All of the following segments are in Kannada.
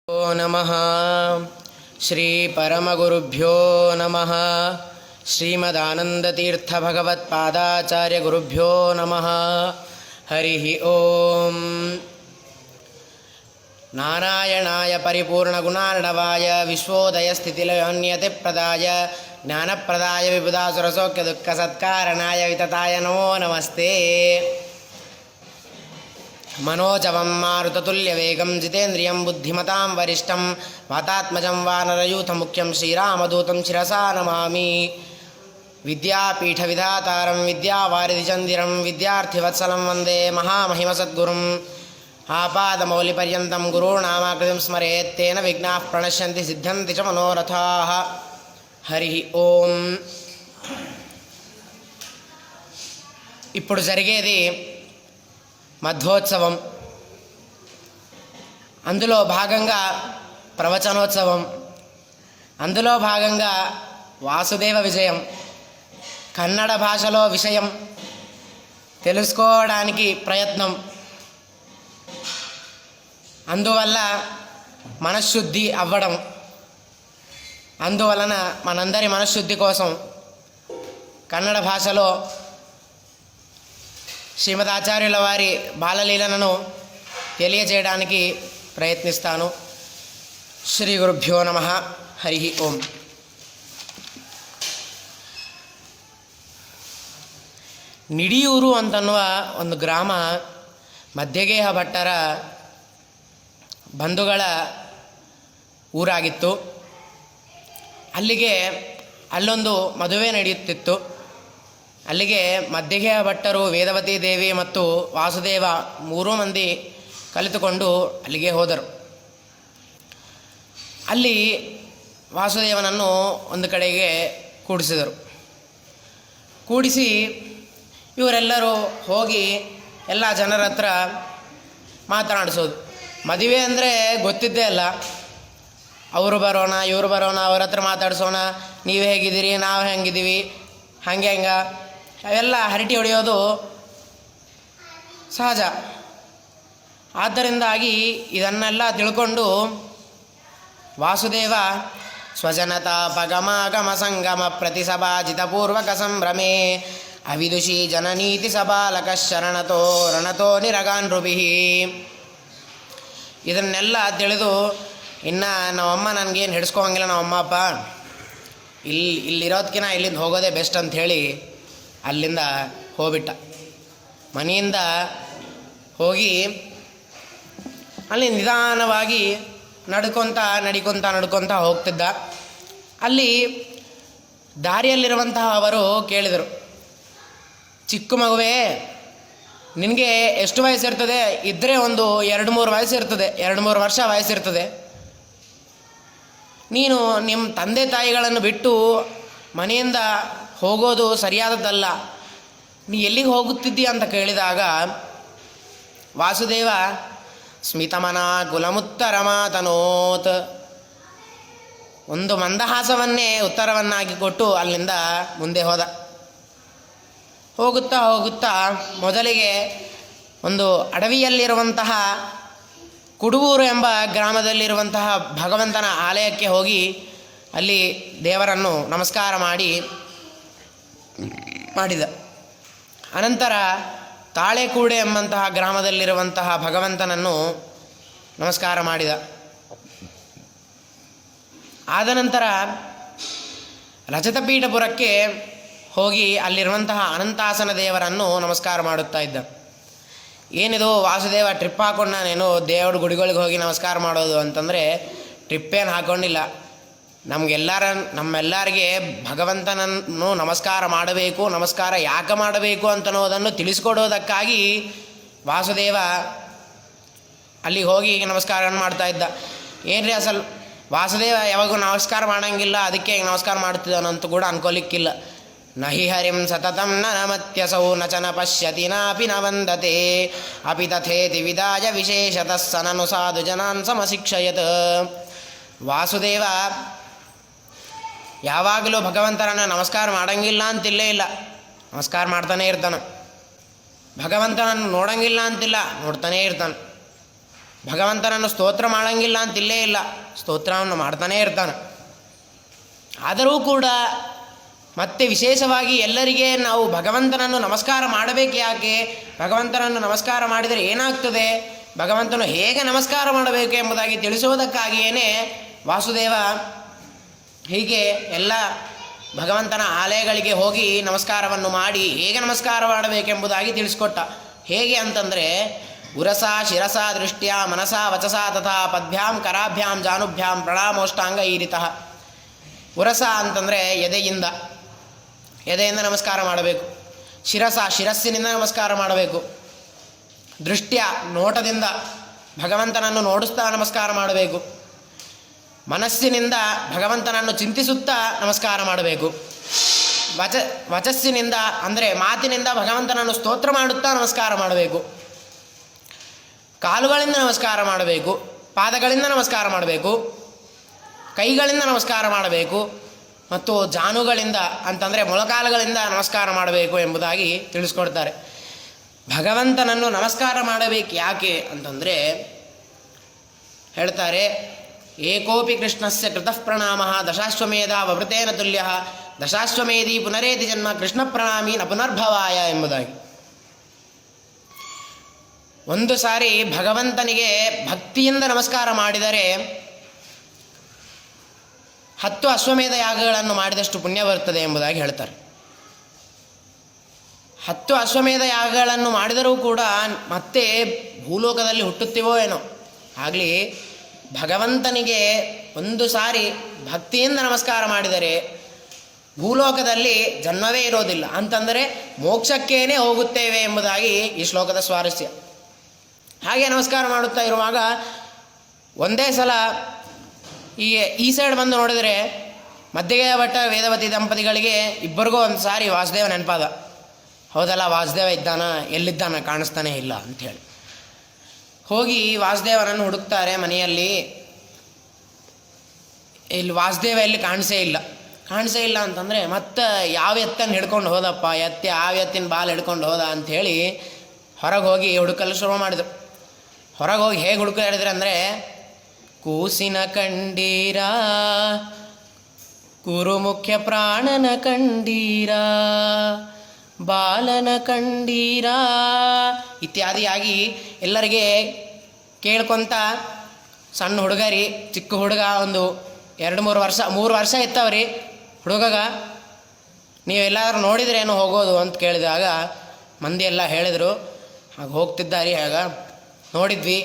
ನಮಃ ಶ್ರೀ ಪರಮಗುರುಭ್ಯೋ ನಮಃ ಶ್ರೀಮದಾನಂದತೀರ್ಥ ಭಗವತ್ಪಾದಾಚಾರ್ಯ ಗುರುಭ್ಯೋ ನಮಃ ಹರಿ ಓಂ ನಾರಾಯಣಾಯ ಪರಿಪೂರ್ಣಗುಣಾರ್ಣವಾಯ ವಿಶ್ವೋದಯಸ್ಥಿತಿಲಯೋನ್ಯತಿಪ್ರದಾಯ ಜ್ಞಾನಪ್ರದಾಯ ವಿಬುಧಾಸುರಸೌಖ್ಯದುಃಖಸತ್ಕಾರಣಾಯ ವಿತತಾಯ ನಮೋ ನಮಸ್ತೆ. मनोजवं मारुततुल्यवेगं जितेन्द्रियं बुद्धिमतां वरिष्ठं वातात्मजं वानरयूथमुख्यं श्रीरामदूतं शिरसा नमामि. विद्यापीठविधातारं विद्यावारिधिचन्दिरं विद्यार्थिवत्सलं वन्दे महामहिमसद्गुरुम्. आपादमौलिपर्यन्तं गुरूणामाकृतिं स्मरेत् तेन विघ्नाः प्रणश्यन्ति सिद्ध्यन्ति च मनोरथाः. हरि ओं. ఇప్పుడు జరిగేది మధ్వోత్సవం. అందులో భాగంగా ప్రవచనోత్సవం, అందులో భాగంగా వాసుదేవ విజయం. కన్నడ భాషలో విషయం తెలుసుకోవడానికి ప్రయత్నం, అందువల్ల మనశ్శుద్ధి అవ్వడం. అందువలన మనందరి మనశ్శుద్ధి కోసం కన్నడ భాషలో శ్రీమదాచార్యుల వారి బాలలీలను తెలియజేయడానికి ప్రయత్నిస్తాను. ಶ್ರೀ ಗುರುಭ್ಯೋ ನಮಃ. ಹರಿ ಓಂ. ನಿಡಿಯೂರು ಅಂತನ್ನುವ ಒಂದು ಗ್ರಾಮ ಮಧ್ಯಗೇಹ ಭಟ್ಟರ ಬಂಧುಗಳ ಊರಾಗಿತ್ತು. ಅಲ್ಲೊಂದು ಮದುವೆ ನಡೆಯುತ್ತಿತ್ತು. ಅಲ್ಲಿಗೆ ಮಧ್ಯಗೇಹ ಭಟ್ಟರು, ವೇದವತಿ ದೇವಿ ಮತ್ತು ವಾಸುದೇವ ಮೂರೂ ಮಂದಿ ಕಲಿತುಕೊಂಡು ಅಲ್ಲಿಗೆ ಹೋದರು. ಅಲ್ಲಿ ವಾಸುದೇವನನ್ನು ಒಂದು ಕಡೆಗೆ ಕೂಡಿಸಿ ಇವರೆಲ್ಲರೂ ಹೋಗಿ ಎಲ್ಲ ಜನರ ಹತ್ರ ಮಾತನಾಡಿಸೋದು. ಮದುವೆ ಅಂದರೆ ಗೊತ್ತಿದ್ದೇ ಅಲ್ಲ. ಅವರು ಬರೋಣ, ಇವರು ಬರೋಣ, ಅವ್ರ ಹತ್ರ ಮಾತಾಡಿಸೋಣ, ನೀವು ಹೇಗಿದ್ದೀರಿ, ನಾವು ಹೆಂಗಿದ್ದೀವಿ, ಹಂಗೆ ಅವೆಲ್ಲ ಹರಟಿ ಹೊಡೆಯೋದು ಸಹಜ. ಆದ್ದರಿಂದಾಗಿ ಇದನ್ನೆಲ್ಲ ತಿಳ್ಕೊಂಡು ವಾಸುದೇವ ಸ್ವಜನತಾ ಪಗಮಾಗಮ ಸಂಗಮ ಪ್ರತಿಸಭಾಜಿತಪೂರ್ವಕ ಸಂಭ್ರಮೇ ಅವಿದುಷಿ ಜನನೀತಿ ಸಬಾಲಕ ಶರಣತೋ ರಣತೋ ನಿರಗಾನ್ರುಭಿ. ಇದನ್ನೆಲ್ಲ ತಿಳಿದು ಇನ್ನು ನಮ್ಮಮ್ಮ ನನಗೇನು ಹಿಡಿಸ್ಕೋಂಗಿಲ್ಲ, ನಮ್ಮಮ್ಮ ಅಪ್ಪ ಇಲ್ಲಿರೋದಕ್ಕಿಂತ ಇಲ್ಲಿಂದ ಹೋಗೋದೇ ಬೆಸ್ಟ್ ಅಂಥೇಳಿ ಅಲ್ಲಿಂದ ಹೋಗ್ಬಿಟ್ಟ. ಮನೆಯಿಂದ ಹೋಗಿ ಅಲ್ಲಿ ನಿಧಾನವಾಗಿ ನಡ್ಕೊತ ಹೋಗ್ತಿದ್ದ. ಅಲ್ಲಿ ದಾರಿಯಲ್ಲಿರುವಂತಹ ಅವರು ಕೇಳಿದರು, ಚಿಕ್ಕ ಮಗುವೇ, ನಿನಗೆ ಎಷ್ಟು ವಯಸ್ಸಿರ್ತದೆ? ಇದ್ದರೆ ಒಂದು 2-3 ವಯಸ್ಸಿರ್ತದೆ, 2-3 ವರ್ಷ ವಯಸ್ಸಿರ್ತದೆ. ನೀನು ನಿಮ್ಮ ತಂದೆ ತಾಯಿಗಳನ್ನು ಬಿಟ್ಟು ಮನೆಯಿಂದ ಹೋಗೋದು ಸರಿಯಾದದ್ದಲ್ಲ. ನೀ ಎಲ್ಲಿಗೆ ಹೋಗುತ್ತಿದ್ದೀಯ ಅಂತ ಕೇಳಿದಾಗ ವಾಸುದೇವ ಸ್ಮಿತಮನ ಕುಲಮುತ್ತರ ಮಾತನೋತ್, ಒಂದು ಮಂದಹಾಸವನ್ನೇ ಉತ್ತರವನ್ನಾಗಿ ಕೊಟ್ಟು ಅಲ್ಲಿಂದ ಮುಂದೆ ಹೋದ. ಹೋಗುತ್ತಾ ಮೊದಲಿಗೆ ಒಂದು ಅಡವಿಯಲ್ಲಿರುವಂತಹ ಕುಡುಬೂರು ಎಂಬ ಗ್ರಾಮದಲ್ಲಿರುವಂತಹ ಭಗವಂತನ ಆಲಯಕ್ಕೆ ಹೋಗಿ ಅಲ್ಲಿ ದೇವರನ್ನು ನಮಸ್ಕಾರ ಮಾಡಿದ. ಅನಂತರ ತಾಳೆಕೂಡೆ ಎಂಬಂತಹ ಗ್ರಾಮದಲ್ಲಿರುವಂತಹ ಭಗವಂತನನ್ನು ನಮಸ್ಕಾರ ಮಾಡಿದ. ಆದ ನಂತರ ರಜತಪೀಠಪುರಕ್ಕೆ ಹೋಗಿ ಅಲ್ಲಿರುವಂತಹ ಅನಂತಾಸನ ದೇವರನ್ನು ನಮಸ್ಕಾರ ಮಾಡುತ್ತಾ ಇದ್ದ. ಏನಿದು ವಾಸುದೇವ ಟ್ರಿಪ್ ಹಾಕೊಂಡು ನಾನೇನು ದೇವ್ರ ಗುಡಿಗಳಿಗೆ ಹೋಗಿ ನಮಸ್ಕಾರ ಮಾಡೋದು ಅಂತಂದರೆ, ಟ್ರಿಪ್ಪೇನು ಹಾಕ್ಕೊಂಡಿಲ್ಲ. ನಮ್ಮೆಲ್ಲರಿಗೆ ಭಗವಂತನನ್ನು ನಮಸ್ಕಾರ ಮಾಡಬೇಕು, ನಮಸ್ಕಾರ ಯಾಕೆ ಮಾಡಬೇಕು ಅಂತನ್ನೋದನ್ನು ತಿಳಿಸ್ಕೊಡೋದಕ್ಕಾಗಿ ವಾಸುದೇವ ಅಲ್ಲಿಗೆ ಹೋಗಿ ನಮಸ್ಕಾರ ಮಾಡ್ತಾ ಇದ್ದ. ಏನ್ರಿ ಅಸಲು ವಾಸುದೇವ ಯಾವಾಗೂ ನಮಸ್ಕಾರ ಮಾಡೋಂಗಿಲ್ಲ, ಅದಕ್ಕೆ ನಮಸ್ಕಾರ ಮಾಡ್ತಿದ್ದಾನಂತ ಕೂಡ ಅನ್ಕೋಲಿಕ್ಕಿಲ್ಲ. ನಹಿ ಹರಿಂ ಸತತಂ ನ ನಮತ್ಯಸೌ ನಚನ ಪಶ್ಯತಿ ನಾಪಿ ನ ವಂದತೆ ಅಪಿ ತಥೇತಿ ವಿದಾಯ ವಿಶೇಷತಃ ಸನನು ಸಾಧು ಜನಾನ್ ಸಮಶಿಕ್ಷಯತ್. ವಾಸುದೇವ ಯಾವಾಗಲೂ ಭಗವಂತನನ್ನು ನಮಸ್ಕಾರ ಮಾಡೋಂಗಿಲ್ಲ ಅಂತಿಲ್ಲೇ ಇಲ್ಲ, ನಮಸ್ಕಾರ ಮಾಡ್ತಾನೆ ಇರ್ತಾನೆ. ಭಗವಂತನನ್ನು ನೋಡೋಂಗಿಲ್ಲ ಅಂತಿಲ್ಲ, ನೋಡ್ತಾನೇ ಇರ್ತಾನೆ. ಭಗವಂತನನ್ನು ಸ್ತೋತ್ರ ಮಾಡೋಂಗಿಲ್ಲ ಅಂತಿಲ್ಲೇ ಇಲ್ಲ, ಸ್ತೋತ್ರವನ್ನು ಮಾಡ್ತಾನೇ ಇರ್ತಾನೆ. ಆದರೂ ಕೂಡ ಮತ್ತೆ ವಿಶೇಷವಾಗಿ ಎಲ್ಲರಿಗೆ ನಾವು ಭಗವಂತನನ್ನು ನಮಸ್ಕಾರ ಮಾಡಬೇಕು. ಯಾಕೆ ಭಗವಂತನನ್ನು ನಮಸ್ಕಾರ ಮಾಡಿದರೆ ಏನಾಗ್ತದೆ, ಭಗವಂತನು ಹೇಗೆ ನಮಸ್ಕಾರ ಮಾಡಬೇಕು ಎಂಬುದಾಗಿ ತಿಳಿಸುವುದಕ್ಕಾಗಿಯೇ ವಾಸುದೇವ ಹೀಗೆ ಎಲ್ಲ ಭಗವಂತನ ಆಲಯಗಳಿಗೆ ಹೋಗಿ ನಮಸ್ಕಾರವನ್ನು ಮಾಡಿ ಹೇಗೆ ನಮಸ್ಕಾರ ಮಾಡಬೇಕೆಂಬುದಾಗಿ ತಿಳಿಸ್ಕೊಟ್ಟ. ಹೇಗೆ ಅಂತಂದರೆ ಉರಸ ಶಿರಸ ದೃಷ್ಟ್ಯಾ ಮನಸ ವಚಸ ತಥಾ ಪದ್ಭ್ಯಾಂ ಕರಾಭ್ಯಾಂ ಜಾನುಭ್ಯಾಂ ಪ್ರಣಾಮೋಷ್ಟಾಂಗ ಈರಿತಃ. ಉರಸ ಅಂತಂದರೆ ಎದೆಯಿಂದ ನಮಸ್ಕಾರ ಮಾಡಬೇಕು. ಶಿರಸ್ಸಿನಿಂದ ನಮಸ್ಕಾರ ಮಾಡಬೇಕು. ದೃಷ್ಟ್ಯ ನೋಟದಿಂದ ಭಗವಂತನನ್ನು ನೋಡಿಸ್ತಾ ನಮಸ್ಕಾರ ಮಾಡಬೇಕು. ಮನಸ್ಸಿನಿಂದ ಭಗವಂತನನ್ನು ಚಿಂತಿಸುತ್ತಾ ನಮಸ್ಕಾರ ಮಾಡಬೇಕು. ವಚಸ್ಸಿನಿಂದ ಅಂದರೆ ಮಾತಿನಿಂದ ಭಗವಂತನನ್ನು ಸ್ತೋತ್ರ ಮಾಡುತ್ತಾ ನಮಸ್ಕಾರ ಮಾಡಬೇಕು. ಕಾಲುಗಳಿಂದ ನಮಸ್ಕಾರ ಮಾಡಬೇಕು, ಪಾದಗಳಿಂದ ನಮಸ್ಕಾರ ಮಾಡಬೇಕು, ಕೈಗಳಿಂದ ನಮಸ್ಕಾರ ಮಾಡಬೇಕು ಮತ್ತು ಜಾನುಗಳಿಂದ ಅಂತಂದರೆ ಮೊಳಕಾಲುಗಳಿಂದ ನಮಸ್ಕಾರ ಮಾಡಬೇಕು ಎಂಬುದಾಗಿ ತಿಳಿಸ್ಕೊಡ್ತಾರೆ. ಭಗವಂತನನ್ನು ನಮಸ್ಕಾರ ಮಾಡಬೇಕು ಯಾಕೆ ಅಂತಂದರೆ ಹೇಳ್ತಾರೆ, ಏಕೋಪಿ ಕೃಷ್ಣಸ್ಯ ಕೃತಃ ಪ್ರಣಾಮ ದಶಾಶ್ವಮೇಧ ವವೃತೇನ ತುಲ್ಯ ದಶಾಶ್ವಮೇಧಿ ಪುನರೇತಿ ಜನ್ಮ ಕೃಷ್ಣ ಪ್ರಣಾಮಿ ನ ಪುನರ್ಭವಾಯ ಎಂಬುದಾಗಿ. ಒಂದು ಸಾರಿ ಭಗವಂತನಿಗೆ ಭಕ್ತಿಯಿಂದ ನಮಸ್ಕಾರ ಮಾಡಿದರೆ 10 ಅಶ್ವಮೇಧ ಯಾಗಗಳನ್ನು ಮಾಡಿದಷ್ಟು ಪುಣ್ಯ ಬರುತ್ತದೆ ಎಂಬುದಾಗಿ ಹೇಳ್ತಾರೆ. 10 ಅಶ್ವಮೇಧ ಯಾಗಗಳನ್ನು ಮಾಡಿದರೂ ಕೂಡ ಮತ್ತೆ ಭೂಲೋಕದಲ್ಲಿ ಹುಟ್ಟುತ್ತೀವೋ ಏನೋ ಆಗಲಿ, ಭಗವಂತನಿಗೆ ಒಂದು ಸಾರಿ ಭಕ್ತಿಯಿಂದ ನಮಸ್ಕಾರ ಮಾಡಿದರೆ ಭೂಲೋಕದಲ್ಲಿ ಜನ್ಮವೇ ಇರೋದಿಲ್ಲ, ಅಂತಂದರೆ ಮೋಕ್ಷಕ್ಕೇನೆ ಹೋಗುತ್ತೇವೆ ಎಂಬುದಾಗಿ ಈ ಶ್ಲೋಕದ ಸ್ವಾರಸ್ಯ. ಹಾಗೆ ನಮಸ್ಕಾರ ಮಾಡುತ್ತಾ ಇರುವಾಗ ಒಂದೇ ಸಲ ಈ ಸೈಡ್ ಬಂದು ನೋಡಿದರೆ ಮಧ್ಯಗೆಯ ಭಟ್ಟ ವೇದವತಿ ದಂಪತಿಗಳಿಗೆ ಇಬ್ಬರಿಗೂ ಒಂದು ಸಾರಿ ವಾಸುದೇವ ನೆನಪಾದ. ಹೌದಲ್ಲ, ವಾಸುದೇವ ಇದ್ದಾನ, ಎಲ್ಲಿದ್ದಾನ, ಕಾಣಿಸ್ತಾನೆ ಇಲ್ಲ ಅಂಥೇಳಿ ಹೋಗಿ ವಾಸುದೇವನನ್ನು ಹುಡುಕ್ತಾರೆ ಮನೆಯಲ್ಲಿ. ಇಲ್ಲಿ ವಾಸುದೇವ ಎಲ್ಲಿ ಕಾಣಿಸೇ ಇಲ್ಲ ಅಂತಂದರೆ ಮತ್ತೆ ಯಾವ ಎತ್ತನ್ನು ಹಿಡ್ಕೊಂಡು ಹೋದಪ್ಪ, ಯಾವ ಎತ್ತಿನ ಬಾಲ್ ಹಿಡ್ಕೊಂಡು ಹೋದ ಅಂಥೇಳಿ ಹೊರಗೆ ಹೋಗಿ ಹುಡುಕಲು ಶುರು ಮಾಡಿದ್ರು. ಹೊರಗೆ ಹೋಗಿ ಹೇಗೆ ಹುಡುಕಿದ್ರೆ ಅಂದರೆ, ಕೂಸಿನ ಕಂಡೀರ, ಕುರು ಮುಖ್ಯ ಪ್ರಾಣನ ಕಂಡೀರ, ಬಾಲನ ಕಂಡೀರ ಇತ್ಯಾದಿಯಾಗಿ ಎಲ್ಲರಿಗೆ ಕೇಳ್ಕೊತ ಸಣ್ಣ ಹುಡುಗರಿ, ಚಿಕ್ಕ ಹುಡುಗ, ಒಂದು 2-3 ವರ್ಷ ಇತ್ತವ್ರಿ ಹುಡುಗಗ. ನೀವೆಲ್ಲಾದರೂ ನೋಡಿದ್ರೇನು ಹೋಗೋದು ಅಂತ ಕೇಳಿದಾಗ ಮಂದಿ ಎಲ್ಲ ಹೇಳಿದರು, ಹಾಗೆ ಹೋಗ್ತಿದ್ದಾರಿ, ಆಗ ನೋಡಿದ್ವಿ,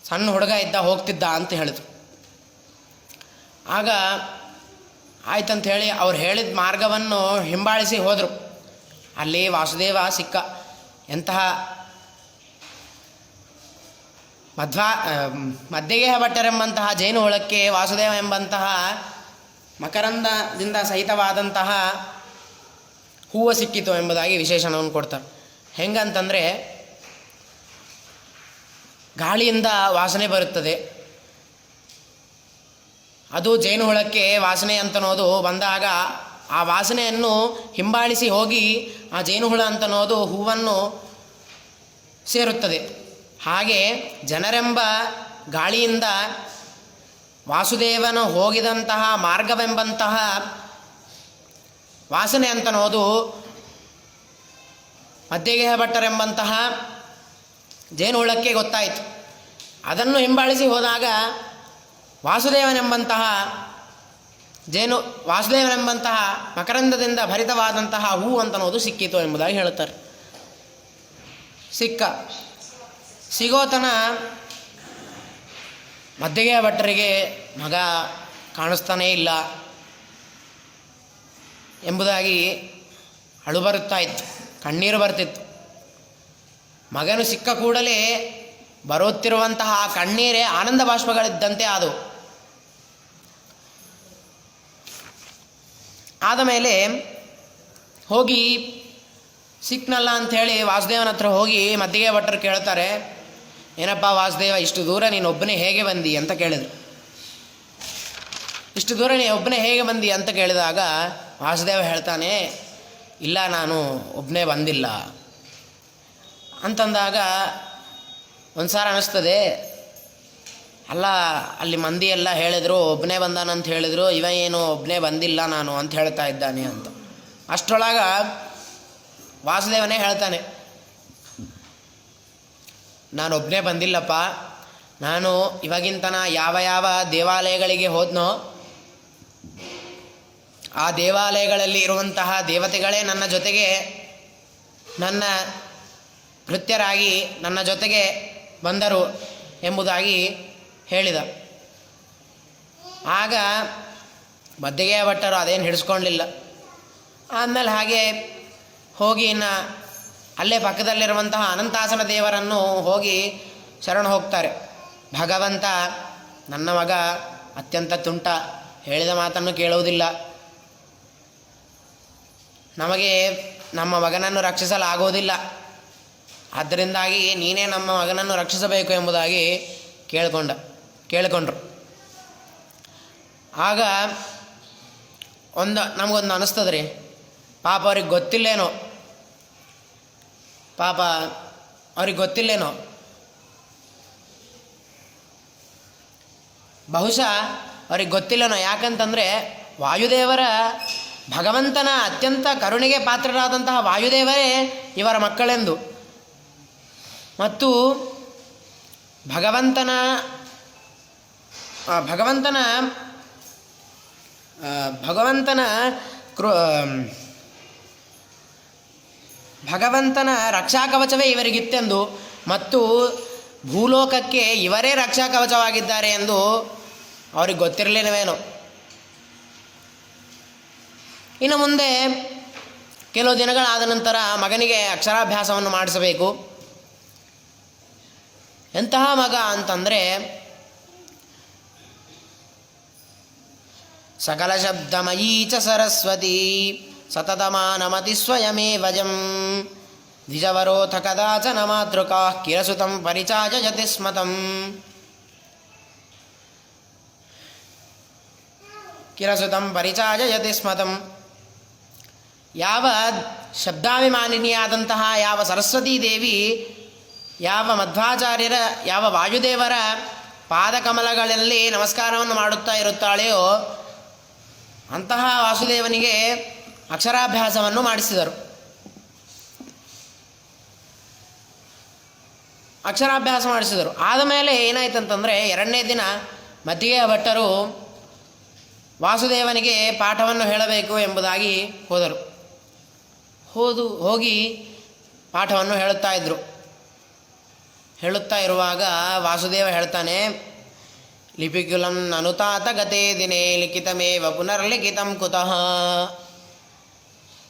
ಸಣ್ಣ ಹುಡುಗ ಇದ್ದ ಹೋಗ್ತಿದ್ದ ಅಂತ ಹೇಳಿದ್ರು. ಆಗ ಆಯ್ತಂತ ಹೇಳಿ ಅವ್ರು ಹೇಳಿದ ಮಾರ್ಗವನ್ನು ಹಿಂಬಾಲಿಸಿ ಹೋದರು. ಅಲ್ಲಿ ವಾಸುದೇವ ಸಿಕ್ಕ. ಎಂತಹ ಮಧ್ಯಗೆಯ ಭಟ್ಟರೆಂಬಂತಹ ಜೇನು ಹುಳಕ್ಕೆ ವಾಸುದೇವ ಎಂಬಂತಹ ಮಕರಂದದಿಂದ ಸಹಿತವಾದಂತಹ ಹೂವು ಸಿಕ್ಕಿತು ಎಂಬುದಾಗಿ ವಿಶೇಷಣವನ್ನು ಕೊಡ್ತಾರೆ. ಹೆಂಗಂತಂದರೆ, ಗಾಳಿಯಿಂದ ವಾಸನೆ ಬರುತ್ತದೆ, ಅದು ಜೇನು ಹುಳಕ್ಕೆ ವಾಸನೆ ಅಂತನೋದು ಬಂದಾಗ ಆ ವಾಸನೆಯನ್ನು ಹಿಂಬಾಲಿಸಿ ಹೋಗಿ ಆ ಜೇನುಹುಳ ಅಂತನೋದು ಹೂವನ್ನು ಸೇರುತ್ತದೆ. ಹಾಗೆ ಜನರೆಂಬ ಗಾಳಿಯಿಂದ ವಾಸುದೇವನು ಹೋಗಿದಂತಹ ಮಾರ್ಗವೆಂಬಂತಹ ವಾಸನೆ ಅಂತನೋದು ಮಧ್ಯಗೆಯ ಭಟ್ಟರೆಂಬಂತಹ ಜೇನುಹುಳಕ್ಕೆ ಗೊತ್ತಾಯಿತು. ಅದನ್ನು ಹಿಂಬಾಲಿಸಿ ಹೋದಾಗ ವಾಸುದೇವನೆಂಬಂತಹ ಮಕರಂದದಿಂದ ಭರಿತವಾದಂತಹ ಹೂ ಅಂತನೋದು ಸಿಕ್ಕಿತು ಎಂಬುದಾಗಿ ಹೇಳುತ್ತಾರೆ. ಸಿಗೋತನ ಮಧ್ಯಗೆಯ ಭಟ್ಟರಿಗೆ ಮಗ ಕಾಣಿಸ್ತಾನೇ ಇಲ್ಲ ಎಂಬುದಾಗಿ ಅಳು ಬರುತ್ತಾ ಇತ್ತು, ಕಣ್ಣೀರು ಬರ್ತಿತ್ತು. ಮಗನು ಸಿಕ್ಕ ಕೂಡಲೇ ಬರುತ್ತಿರುವಂತಹ ಕಣ್ಣೀರೇ ಆನಂದ ಬಾಷ್ಪಗಳಿದ್ದಂತೆ ಆದವು. ಆದ ಮೇಲೆ ಹೋಗಿ ಸಿಕ್ನಲ್ಲ ಅಂಥೇಳಿ ವಾಸುದೇವನ ಹತ್ರ ಹೋಗಿ ಮಧ್ಯಗೆಯ ಭಟ್ಟರು ಕೇಳ್ತಾರೆ, ಏನಪ್ಪ ವಾಸುದೇವ, ಇಷ್ಟು ದೂರ ನೀನು ಒಬ್ಬನೇ ಹೇಗೆ ಬಂದಿ ಅಂತ ಕೇಳಿದರು. ಇಷ್ಟು ದೂರ ನೀನು ಒಬ್ಬನೇ ಹೇಗೆ ಬಂದಿ ಅಂತ ಕೇಳಿದಾಗ ವಾಸುದೇವ ಹೇಳ್ತಾನೆ, ಇಲ್ಲ, ನಾನು ಒಬ್ಬನೇ ಬಂದಿಲ್ಲ ಅಂತಂದಾಗ ಒಂದು ಸಾರಿ ಅನ್ನಿಸ್ತದೆ, ಅಲ್ಲ, ಅಲ್ಲಿ ಮಂದಿ ಎಲ್ಲ ಹೇಳಿದರು ಒಬ್ಬನೇ ಬಂದಾನಂತ ಹೇಳಿದರು, ಇವ ಏನು ಒಬ್ಬನೇ ಬಂದಿಲ್ಲ ನಾನು ಅಂತ ಹೇಳ್ತಾ ಇದ್ದಾನೆ ಅಂತ. ಅಷ್ಟರೊಳಗೆ ವಾಸುದೇವನೇ ಹೇಳ್ತಾನೆ, ನಾನು ಒಬ್ಬನೇ ಬಂದಿಲ್ಲಪ್ಪ, ನಾನು ಇವಾಗಿಂತನ ಯಾವ ಯಾವ ದೇವಾಲಯಗಳಿಗೆ ಹೋದ್ನೋ ಆ ದೇವಾಲಯಗಳಲ್ಲಿ ಇರುವಂತಹ ದೇವತೆಗಳೇ ನನ್ನ ಜೊತೆಗೆ, ನನ್ನ ಭೃತ್ಯರಾಗಿ ನನ್ನ ಜೊತೆಗೆ ಬಂದರು ಎಂಬುದಾಗಿ ಹೇಳಿದ. ಆಗ ಮದ್ದಿಗೆಯ ಭಟ್ಟರು ಅದೇನು ಹಿಡಿಸ್ಕೊಳ್ಳಲಿಲ್ಲ. ಆದಮೇಲೆ ಹಾಗೆ ಹೋಗಿ ಅಲ್ಲೇ ಪಕ್ಕದಲ್ಲಿರುವಂತಹ ಅನಂತಾಸನ ದೇವರನ್ನು ಹೋಗಿ ಶರಣ ಹೋಗ್ತಾರೆ. ಭಗವಂತ ನನ್ನ ಮಗ ಅತ್ಯಂತ ತುಂಟ, ಹೇಳಿದ ಮಾತನ್ನು ಕೇಳುವುದಿಲ್ಲ, ನಮಗೆ ನಮ್ಮ ಮಗನನ್ನು ರಕ್ಷಿಸಲಾಗುವುದಿಲ್ಲ, ಆದ್ದರಿಂದಾಗಿ ನೀನೇ ನಮ್ಮ ಮಗನನ್ನು ರಕ್ಷಿಸಬೇಕು ಎಂಬುದಾಗಿ ಕೇಳಿಕೊಂಡ್ರು. ಆಗ ನಮಗೊಂದು ಅನ್ನಿಸ್ತದೆ ರೀ, ಪಾಪ ಅವ್ರಿಗೆ ಗೊತ್ತಿಲ್ಲೇನೋ, ಬಹುಶಃ ಅವ್ರಿಗೆ ಗೊತ್ತಿಲ್ಲನೋ. ಯಾಕಂತಂದರೆ ವಾಯುದೇವರ, ಭಗವಂತನ ಅತ್ಯಂತ ಕರುಣೆಗೆ ಪಾತ್ರರಾದಂತಹ ವಾಯುದೇವರೇ ಇವರ ಮಕ್ಕಳೆಂದು, ಮತ್ತು ಭಗವಂತನ ರಕ್ಷಾ ಕವಚವೇ ಇವರಿಗಿತ್ತೆಂದು, ಮತ್ತು ಭೂಲೋಕಕ್ಕೆ ಇವರೇ ರಕ್ಷಾ ಕವಚವಾಗಿದ್ದಾರೆ ಎಂದು ಅವ್ರಿಗೆ ಗೊತ್ತಿರಲಿಲ್ಲವೇನೋ. ಇನ್ನು ಮುಂದೆ ಕೆಲವು ದಿನಗಳಾದ ನಂತರ ಮಗನಿಗೆ ಅಕ್ಷರಾಭ್ಯಾಸವನ್ನು ಮಾಡಿಸಬೇಕು. ಎಂತಹ ಮಗ ಅಂತಂದರೆ, ಸಕಲ ಶಬ್ದಮಯೀ ಚ ಸರಸ್ವತಿ ಸತತಮಾನಮತಿ ಸ್ವಯಮೇವಜಂ ದ್ವಿಜವರೋಥ ಕದಾಚನ ಮಾತೃಕಾ ಕಿರಸುತಂ ಪರಿಚಾಯಯತಿ ಸ್ಮತಂ. ಯಾವ ಶಬ್ದಾಭಿಮಾನಿನಿಯಾದಂತಹ ಯಾವ ಸರಸ್ವತೀ ದೇವಿ, ಯಾವ ಮಧ್ವಾಚಾರ್ಯರ, ಯಾವ ವಾಯುದೇವರ ಪಾದಕಮಲಗಳಲ್ಲಿ ನಮಸ್ಕಾರವನ್ನು ಮಾಡುತ್ತಾ ಇರುತ್ತಾಳೆಯೋ ಅಂತಹ ವಾಸುದೇವನಿಗೆ ಅಕ್ಷರಾಭ್ಯಾಸವನ್ನು ಮಾಡಿಸಿದರು. ಆದಮೇಲೆ ಏನಾಯ್ತಂತಂದರೆ, ಎರಡನೇ ದಿನ ಮದ್ದಿಗೆಯ ಭಟ್ಟರು ವಾಸುದೇವನಿಗೆ ಪಾಠವನ್ನು ಹೇಳಬೇಕು ಎಂಬುದಾಗಿ ಹೋಗಿ ಪಾಠವನ್ನು ಹೇಳುತ್ತಾ ಇರುವಾಗ ವಾಸುದೇವ ಹೇಳ್ತಾನೆ, ಲಿಪಿಕುಲಂ ನನುತಾತ ಗತೆ ದಿನೇ ಲಿಖಿತಮೇವ ಪುನರ್ಲಿಖಿತಂ ಕುತಃ.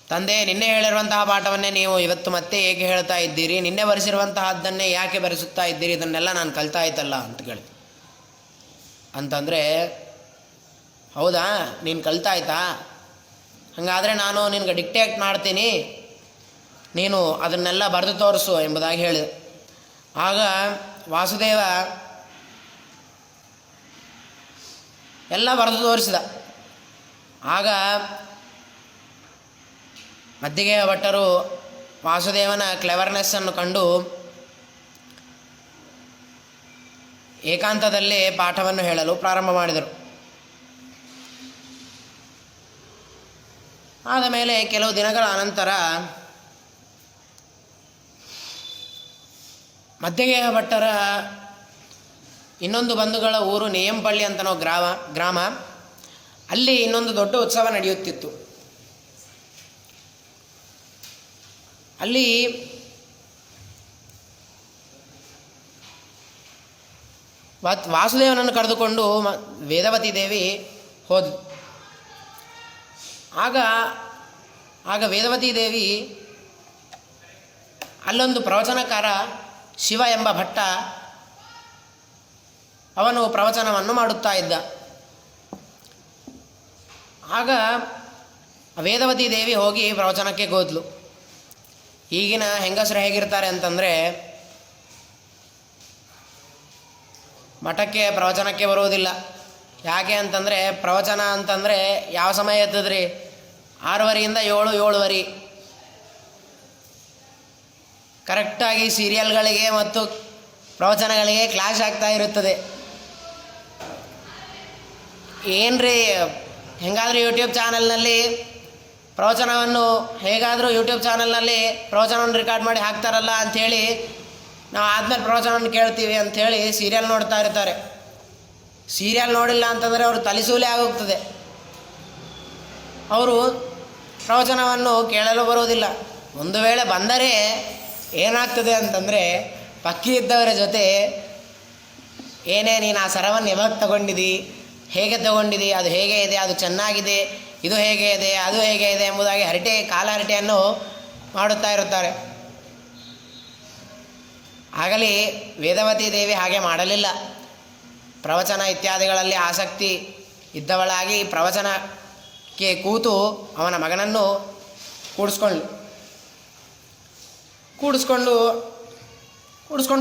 ತಂದೆ, ನಿನ್ನೆ ಹೇಳಿರುವಂತಹ ಪಾಠವನ್ನೇ ನೀವು ಇವತ್ತು ಮತ್ತೆ ಏಕೆ ಹೇಳ್ತಾ ಇದ್ದೀರಿ? ನಿನ್ನೆ ಬರೆಸಿರುವಂತಹದ್ದನ್ನೇ ಯಾಕೆ ಬರೆಸುತ್ತಾ ಇದ್ದೀರಿ? ಇದನ್ನೆಲ್ಲ ನಾನು ಕಲಿತಾ ಇದ್ದಲ್ಲ ಅಂತ ಕೇಳಿ. ಅಂತಂದರೆ, ಹೌದಾ, ನೀನು ಕಲಿತಾಯ್ತಾ? ಹಾಗಾದರೆ ನಾನು ನಿನಗೆ ಡಿಕ್ಟೇಟ್ ಮಾಡ್ತೀನಿ, ನೀನು ಅದನ್ನೆಲ್ಲ ಬರೆದು ತೋರಿಸು ಎಂಬುದಾಗಿ ಹೇಳಿದೆ. ಆಗ ವಾಸುದೇವ ಎಲ್ಲ ಬರೆದು ತೋರಿಸಿದ. ಆಗ ಮದ್ದಿಗೆಯ ಭಟ್ಟರು ವಾಸುದೇವನ ಕ್ಲೆವರ್ನೆಸ್ಸನ್ನು ಕಂಡು ಏಕಾಂತದಲ್ಲೇ ಪಾಠವನ್ನು ಹೇಳಲು ಪ್ರಾರಂಭ ಮಾಡಿದರು. ಆದ ಮೇಲೆ ಕೆಲವು ದಿನಗಳ ಅನಂತರ ಮದ್ದಿಗೆಯ ಭಟ್ಟರ ಇನ್ನೊಂದು ಬಂಧುಗಳ ಊರು ನೇಯಂಪಳ್ಳಿ ಅಂತನೋ ಗ್ರಾಮ. ಅಲ್ಲಿ ಇನ್ನೊಂದು ದೊಡ್ಡ ಉತ್ಸವ ನಡೆಯುತ್ತಿತ್ತು. ಅಲ್ಲಿ ವಾಸುದೇವನನ್ನು ಕರೆದುಕೊಂಡು ವೇದವತಿ ದೇವಿ ಹೋದ್ಲು. ಆಗ ವೇದವತಿ ದೇವಿ, ಅಲ್ಲೊಂದು ಪ್ರವಚನಕಾರ ಶಿವ ಎಂಬ ಭಟ್ಟ, ಅವನು ಪ್ರವಚನವನ್ನು ಮಾಡುತ್ತಾ ಇದ್ದ. ಆಗ ವೇದವತಿ ದೇವಿ ಹೋಗಿ ಪ್ರವಚನಕ್ಕೆ ಹೋದ್ಲು. ಈಗಿನ ಹೆಂಗಸರು ಹೇಗಿರ್ತಾರೆ ಅಂತಂದರೆ, ಮಠಕ್ಕೆ ಪ್ರವಚನಕ್ಕೆ ಬರುವುದಿಲ್ಲ. ಯಾಕೆ ಅಂತಂದರೆ, ಪ್ರವಚನ ಅಂತಂದರೆ ಯಾವ ಸಮಯ ಎತ್ತದ್ರಿ? 6:30ಯಿಂದ 7:30 ಕರೆಕ್ಟಾಗಿ ಸೀರಿಯಲ್ಗಳಿಗೆ ಮತ್ತು ಪ್ರವಚನಗಳಿಗೆ ಕ್ಲಾಶ್ ಆಗ್ತಾ ಇರುತ್ತದೆ. ಏನ್ರಿ ಹೆಂಗಾದರೂ ಯೂಟ್ಯೂಬ್ ಚಾನಲ್ನಲ್ಲಿ ಪ್ರವಚನವನ್ನು ಹೇಗಾದರೂ ಯೂಟ್ಯೂಬ್ ಚಾನಲ್ನಲ್ಲಿ ಪ್ರವಚನವನ್ನು ರೆಕಾರ್ಡ್ ಮಾಡಿ ಹಾಕ್ತಾರಲ್ಲ ಅಂಥೇಳಿ ನಾವು ಆದಮೇಲೆ ಪ್ರವಚನವನ್ನು ಕೇಳ್ತೀವಿ ಅಂಥೇಳಿ ಸೀರಿಯಲ್ ನೋಡ್ತಾ ಇರ್ತಾರೆ. ಸೀರಿಯಲ್ ನೋಡಿಲ್ಲ ಅಂತಂದರೆ ಅವರು ತಲೆಸೂಲೆ ಆಗೋಗ್ತದೆ. ಅವರು ಪ್ರವಚನವನ್ನು ಕೇಳಲು ಬರುವುದಿಲ್ಲ. ಒಂದು ವೇಳೆ ಬಂದರೆ ಏನಾಗ್ತದೆ ಅಂತಂದರೆ ಪಕ್ಕಿ ಇದ್ದವರ ಜೊತೆ ಏನೇ ನೀನು ಆ ಸರವನ್ನು ಯಾವಾಗ ತಗೊಂಡಿದ್ದಿ, ಹೇಗೆ ತಗೊಂಡಿದ್ದಿ, ಅದು ಹೇಗೆ ಇದೆ, ಅದು ಚೆನ್ನಾಗಿದೆ, ಇದು ಹೇಗೆ ಇದೆ, ಅದು ಹೇಗೆ ಇದೆ ಎಂಬುದಾಗಿ ಕಾಲ ಹರಟೆಯನ್ನು ಮಾಡುತ್ತಾ ಇರುತ್ತಾರೆ. ಆಗಲಿ ವೇದವತಿ ದೇವಿ ಹಾಗೆ ಮಾಡಲಿಲ್ಲ. ಪ್ರವಚನ ಇತ್ಯಾದಿಗಳಲ್ಲಿ ಆಸಕ್ತಿ ಇದ್ದವಳಾಗಿ ಪ್ರವಚನಕ್ಕೆ ಕೂತು ಅವನ ಮಗನನ್ನು ಕೂಡಿಸ್ಕೊಂಡು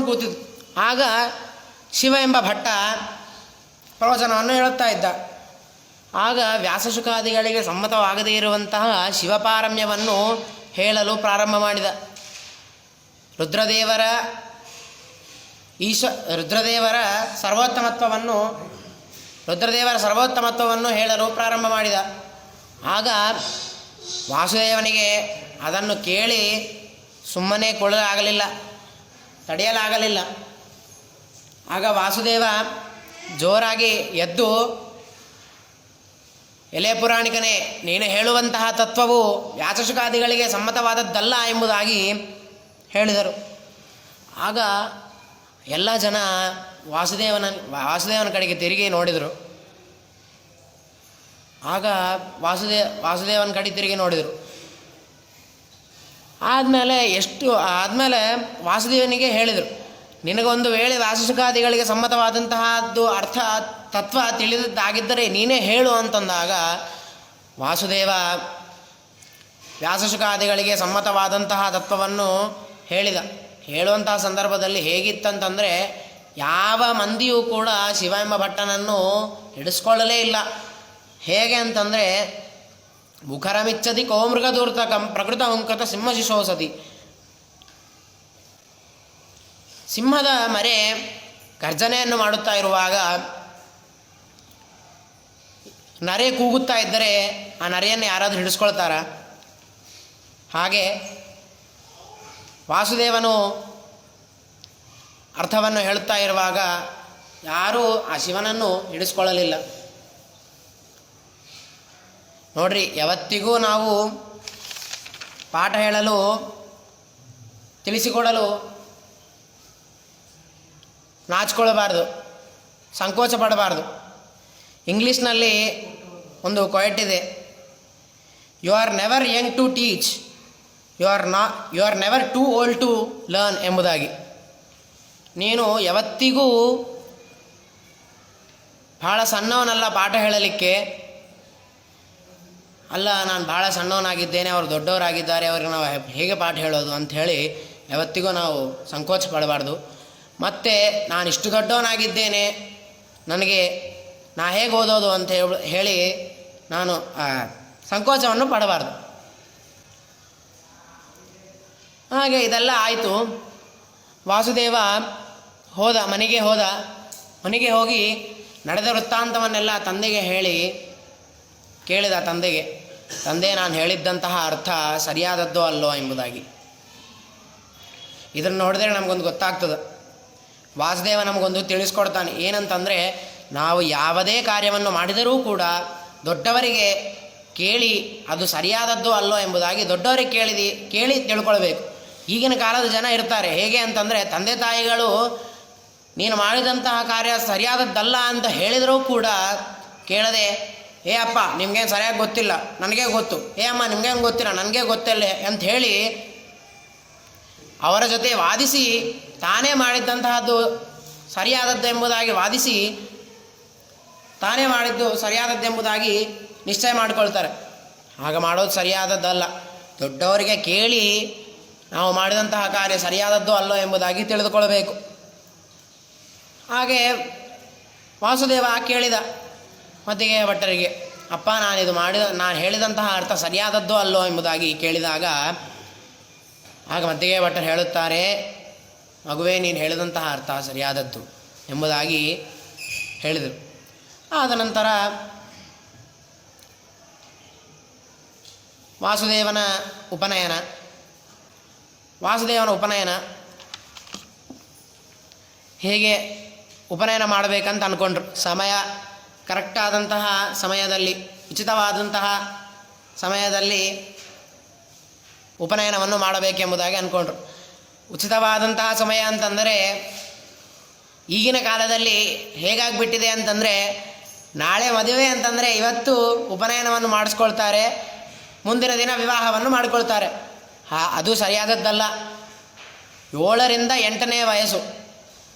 ಕೂತಿದ್ದು. ಆಗ ಶಿವ ಎಂಬ ಭಟ್ಟ ಪ್ರವಚನವನ್ನು ಹೇಳುತ್ತಾ ಇದ್ದ. ಆಗ ವ್ಯಾಸಶುಕಾದಿಗಳಿಗೆ ಸಮ್ಮತವಾಗದೇ ಇರುವಂತಹ ಶಿವಪಾರಮ್ಯವನ್ನು ಹೇಳಲು ಪ್ರಾರಂಭ ಮಾಡಿದ. ರುದ್ರದೇವರ ಸರ್ವೋತ್ತಮತ್ವವನ್ನು ಹೇಳಲು ಪ್ರಾರಂಭ ಮಾಡಿದ. ಆಗ ವಾಸುದೇವನಿಗೆ ಅದನ್ನು ಕೇಳಿ ಸುಮ್ಮನೆ ತಡೆಯಲಾಗಲಿಲ್ಲ. ಆಗ ವಾಸುದೇವ ಜೋರಾಗಿ ಎದ್ದು, ಎಲೆ ಪುರಾಣಿಕನೇ, ನೀನು ಹೇಳುವಂತಹ ತತ್ವವು ವ್ಯಾಸಶುಕಾದಿಗಳಿಗೆ ಸಮ್ಮತವಾದದ್ದಲ್ಲ ಎಂಬುದಾಗಿ ಹೇಳಿದರು. ಆಗ ಎಲ್ಲ ಜನ ವಾಸುದೇವನ ಕಡೆಗೆ ತಿರುಗಿ ನೋಡಿದರು. ವಾಸುದೇವನ ಕಡೆ ತಿರುಗಿ ನೋಡಿದರು. ಆದಮೇಲೆ ವಾಸುದೇವನಿಗೆ ಹೇಳಿದರು, ನಿನಗೊಂದು ವೇಳೆ ವ್ಯಾಸಶುಕಾದಿಗಳಿಗೆ ಸಮ್ಮತವಾದಂತಹದ್ದು ತತ್ವ ತಿಳಿದದ್ದಾಗಿದ್ದರೆ ನೀನೇ ಹೇಳು ಅಂತಂದಾಗ ವಾಸುದೇವ ವ್ಯಾಸಶುಕಾದಿಗಳಿಗೆ ಸಮ್ಮತವಾದಂತಹ ತತ್ವವನ್ನು ಹೇಳುವಂತಹ ಸಂದರ್ಭದಲ್ಲಿ ಹೇಗಿತ್ತಂತಂದರೆ ಯಾವ ಮಂದಿಯೂ ಕೂಡ ಶಿವ ಎಂಬ ಭಟ್ಟನನ್ನು ಹಿಡಿಸ್ಕೊಳ್ಳಲೇ ಇಲ್ಲ. ಹೇಗೆ ಅಂತಂದರೆ ಮುಖರಮಿಚ್ಚದಿ ಕೋಮೃಗದೂರ್ತಕಂ ಪ್ರಕೃತ ಹುಂಕೃತ ಸಿಂಹಶಿಶೋಸತಿ. ಸಿಂಹದ ಮರೆ ಗರ್ಜನೆಯನ್ನು ಮಾಡುತ್ತಾ ಇರುವಾಗ ನರೆ ಕೂಗುತ್ತಾ ಇದ್ದರೆ ಆ ನರೆಯನ್ನು ಯಾರಾದರೂ ಹಿಡಿಸ್ಕೊಳ್ತಾರ? ಹಾಗೆ ವಾಸುದೇವನು ಅರ್ಥವನ್ನು ಹೇಳುತ್ತಾ ಇರುವಾಗ ಯಾರೂ ಆ ಶಿವನನ್ನು ಹಿಡಿಸ್ಕೊಳ್ಳಲಿಲ್ಲ. ನೋಡ್ರಿ, ಯಾವತ್ತಿಗೂ ನಾವು ಪಾಠ ಹೇಳಲು ತಿಳಿಸಿಕೊಡಲು ನಾಚಿಕೊಳ್ಳಬಾರ್ದು, ಸಂಕೋಚ ಪಡಬಾರ್ದು. ಇಂಗ್ಲೀಷ್ನಲ್ಲಿ ಒಂದು ಕೊಯಟ್ ಇದೆ, you are never young to teach, you are never too old to learn ಎಂಬುದಾಗಿ. ನೀನು ಯಾವತ್ತಿಗೂ ಭಾಳ ಸಣ್ಣವನಲ್ಲ ಪಾಠ ಹೇಳಲಿಕ್ಕೆ. ಅಲ್ಲ, ನಾನು ಭಾಳ ಸಣ್ಣವನಾಗಿದ್ದೇನೆ, ಅವರು ದೊಡ್ಡವರಾಗಿದ್ದಾರೆ, ಅವ್ರಿಗೆ ನಾವು ಹೇಗೆ ಪಾಠ ಹೇಳೋದು ಅಂಥೇಳಿ ಯಾವತ್ತಿಗೂ ನಾವು ಸಂಕೋಚ ಪಡಬಾರ್ದು. ಮತ್ತು ನಾನು ಇಷ್ಟು ದೊಡ್ಡವನಾಗಿದ್ದೇನೆ, ನಾ ಹೇಗೆ ಓದೋದು ಅಂತ ಹೇಳಿ ನಾನು ಸಂಕೋಚವನ್ನು ಪಡಬಾರ್ದು. ಹಾಗೆ ಇದೆಲ್ಲ ಆಯಿತು. ವಾಸುದೇವ ಮನೆಗೆ ಹೋಗಿ ನಡೆದ ವೃತ್ತಾಂತವನ್ನೆಲ್ಲ ತಂದೆಗೆ ಹೇಳಿ ಕೇಳಿದ. ತಂದೆ, ನಾನು ಹೇಳಿದ್ದಂತಹ ಅರ್ಥ ಸರಿಯಾದದ್ದೋ ಅಲ್ಲೋ ಎಂಬುದಾಗಿ. ಇದನ್ನು ನೋಡಿದ್ರೆ ನಮಗೊಂದು ಗೊತ್ತಾಗ್ತದೆ. ವಾಸುದೇವ ನಮಗೊಂದು ತಿಳಿಸ್ಕೊಡ್ತಾನೆ. ಏನಂತಂದರೆ, ನಾವು ಯಾವುದೇ ಕಾರ್ಯವನ್ನು ಮಾಡಿದರೂ ಕೂಡ ದೊಡ್ಡವರಿಗೆ ಕೇಳಿ ಅದು ಸರಿಯಾದದ್ದೋ ಅಲ್ಲೋ ಎಂಬುದಾಗಿ ದೊಡ್ಡವರಿಗೆ ಕೇಳಿ ತಿಳ್ಕೊಳ್ಬೇಕು. ಈಗಿನ ಕಾಲದ ಜನ ಇರ್ತಾರೆ ಹೇಗೆ ಅಂತಂದರೆ, ತಂದೆ ತಾಯಿಗಳು ನೀನು ಮಾಡಿದಂತಹ ಕಾರ್ಯ ಸರಿಯಾದದ್ದಲ್ಲ ಅಂತ ಹೇಳಿದರೂ ಕೂಡ ಕೇಳದೆ, ಏ ಅಪ್ಪ ನಿಮಗೇನು ಸರಿಯಾಗಿ ಗೊತ್ತಿಲ್ಲ, ನನಗೇ ಗೊತ್ತು, ಏ ಅಮ್ಮ ನಿಮಗೇನು ಗೊತ್ತಿಲ್ಲ, ನನಗೇ ಗೊತ್ತಿಲ್ಲ ಅಂತ ಹೇಳಿ ಅವರ ಜೊತೆ ವಾದಿಸಿ ತಾನೇ ಮಾಡಿದ್ದಂತಹದ್ದು ಸರಿಯಾದದ್ದೆಂಬುದಾಗಿ ತಾನೇ ಮಾಡಿದ್ದು ಸರಿಯಾದದ್ದೆಂಬುದಾಗಿ ನಿಶ್ಚಯ ಮಾಡಿಕೊಳ್ತಾರೆ. ಆಗ ಮಾಡೋದು ಸರಿಯಾದದ್ದಲ್ಲ. ದೊಡ್ಡವರಿಗೆ ಕೇಳಿ ನಾವು ಮಾಡಿದಂತಹ ಕಾರ್ಯ ಸರಿಯಾದದ್ದೋ ಅಲ್ಲೋ ಎಂಬುದಾಗಿ ತಿಳಿದುಕೊಳ್ಳಬೇಕು. ಹಾಗೆ ವಾಸುದೇವ ಕೇಳಿದ ಮದ್ದಿಗೆ ಭಟ್ಟರಿಗೆ, ಅಪ್ಪ ನಾನು ಹೇಳಿದಂತಹ ಅರ್ಥ ಸರಿಯಾದದ್ದೋ ಅಲ್ಲೋ ಎಂಬುದಾಗಿ ಕೇಳಿದಾಗ ಆಗ ಮದ್ದಿಗೆ ಭಟ್ಟರು ಹೇಳುತ್ತಾರೆ, ಮಗುವೇ, ನೀನು ಹೇಳಿದಂತಹ ಅರ್ಥ ಸರಿಯಾದದ್ದು ಎಂಬುದಾಗಿ ಹೇಳಿದರು. ಆದ ನಂತರ ವಾಸುದೇವನ ಉಪನಯನ. ಹೇಗೆ ಉಪನಯನ ಮಾಡಬೇಕಂತ ಅಂದ್ಕೊಂಡ್ರು. ಕರೆಕ್ಟಾದಂತಹ ಸಮಯದಲ್ಲಿ, ಉಚಿತವಾದಂತಹ ಸಮಯದಲ್ಲಿ ಉಪನಯನವನ್ನು ಮಾಡಬೇಕೆಂಬುದಾಗಿ ಅಂದ್ಕೊಂಡ್ರು. ಉಚಿತವಾದಂತಹ ಸಮಯ ಅಂತಂದರೆ ಈಗಿನ ಕಾಲದಲ್ಲಿ ಹೇಗಾಗಿಬಿಟ್ಟಿದೆ ಅಂತಂದರೆ, ನಾಳೆ ಮದುವೆ ಅಂತಂದರೆ ಇವತ್ತು ಉಪನಯನವನ್ನು ಮಾಡಿಸ್ಕೊಳ್ತಾರೆ, ಮುಂದಿನ ದಿನ ವಿವಾಹವನ್ನು ಮಾಡಿಕೊಳ್ತಾರೆ. ಅದು ಸರಿಯಾದದ್ದಲ್ಲ. 7ರಿಂದ 8ನೇ ವಯಸ್ಸು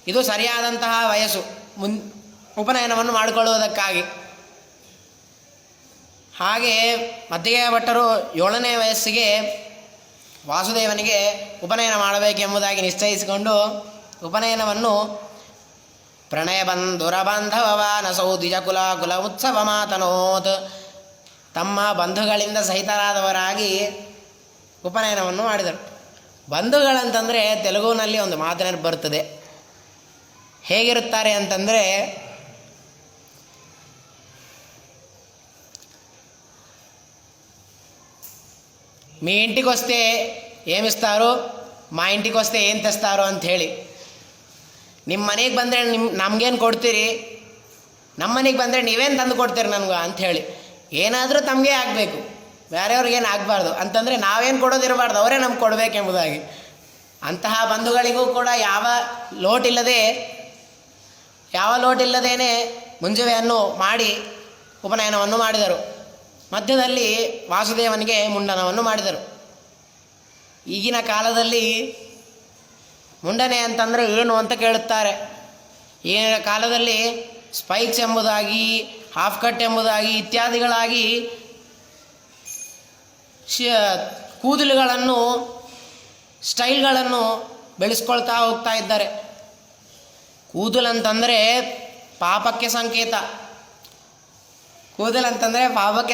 ಇದು ಸರಿಯಾದಂತಹ ವಯಸ್ಸು ಉಪನಯನವನ್ನು ಮಾಡಿಕೊಳ್ಳುವುದಕ್ಕಾಗಿ. ಹಾಗೆ ಮದ್ದಿಗೆಯ ಭಟ್ಟರು 7ನೇ ವಯಸ್ಸಿಗೆ ವಾಸುದೇವನಿಗೆ ಉಪನಯನ ಮಾಡಬೇಕೆಂಬುದಾಗಿ ನಿಶ್ಚಯಿಸಿಕೊಂಡು ಉಪನಯನವನ್ನು ಪ್ರಣಯ ಬಂಧುರ ಬಾಂಧವವಾನಸೌ ದ್ವಿಜಕುಲ ಕುಲ ಉತ್ಸವ ಮಾತನೋತ್, ತಮ್ಮ ಬಂಧುಗಳಿಂದ ಸಹಿತರಾದವರಾಗಿ ಉಪನಯನವನ್ನು ಮಾಡಿದರು. ಬಂಧುಗಳಂತಂದರೆ ತೆಲುಗುನಲ್ಲಿ ಒಂದು ಮಾತಿನಲ್ಲಿ ಬರುತ್ತದೆ. ಹೇಗಿರುತ್ತಾರೆ ಅಂತಂದರೆ, మీ ఇంటికి వస్తే ఏమిస్తారు, మా ఇంటికి వస్తే ಏನು తెస్తారు ಅಂಥೇಳಿ. ನಿಮ್ಮ ಮನೆಗೆ ಬಂದರೆ ನಮಗೇನು ಕೊಡ್ತೀರಿ, ನಮ್ಮ ಮನೆಗೆ ಬಂದರೆ ನೀವೇನು ತಂದು ಕೊಡ್ತೀರಿ ನನಗೆ ಅಂಥೇಳಿ. ಏನಾದರೂ ತಮಗೆ ಆಗಬೇಕು, ಬೇರೆಯವ್ರಿಗೇನು ಆಗಬಾರ್ದು ಅಂತಂದರೆ ನಾವೇನು ಕೊಡೋದಿರಬಾರ್ದು, ಅವರೇ ನಮ್ಗೆ ಕೊಡಬೇಕೆಂಬುದಾಗಿ. ಅಂತಹ ಬಂಧುಗಳಿಗೂ ಕೂಡ ಯಾವ ಲೋಟಿಲ್ಲದೇನೆ ಮುಂಜುವೆಯನ್ನು ಮಾಡಿ ಉಪನಯನವನ್ನು ಮಾಡಿದರು. ಮಧ್ಯದಲ್ಲಿ ವಾಸುದೇವನಿಗೆ ಮುಂಡನವನ್ನು ಮಾಡಿದರು. ಈಗಿನ ಕಾಲದಲ್ಲಿ ಮುಂಡನೆ ಅಂತಂದರೆ ಏನು ಅಂತ ಕೇಳುತ್ತಾರೆ. ಈಗಿನ ಕಾಲದಲ್ಲಿ ಸ್ಪೈಕ್ಸ್ ಎಂಬುದಾಗಿ, ಹಾಫ್ ಕಟ್ ಎಂಬುದಾಗಿ ಇತ್ಯಾದಿಗಳಾಗಿ ಕೂದಲುಗಳನ್ನು, ಸ್ಟೈಲ್ಗಳನ್ನು ಬೆಳೆಸ್ಕೊಳ್ತಾ ಹೋಗ್ತಾ ಇದ್ದಾರೆ. ಕೂದಲಂತಂದರೆ ಪಾಪಕ್ಕೆ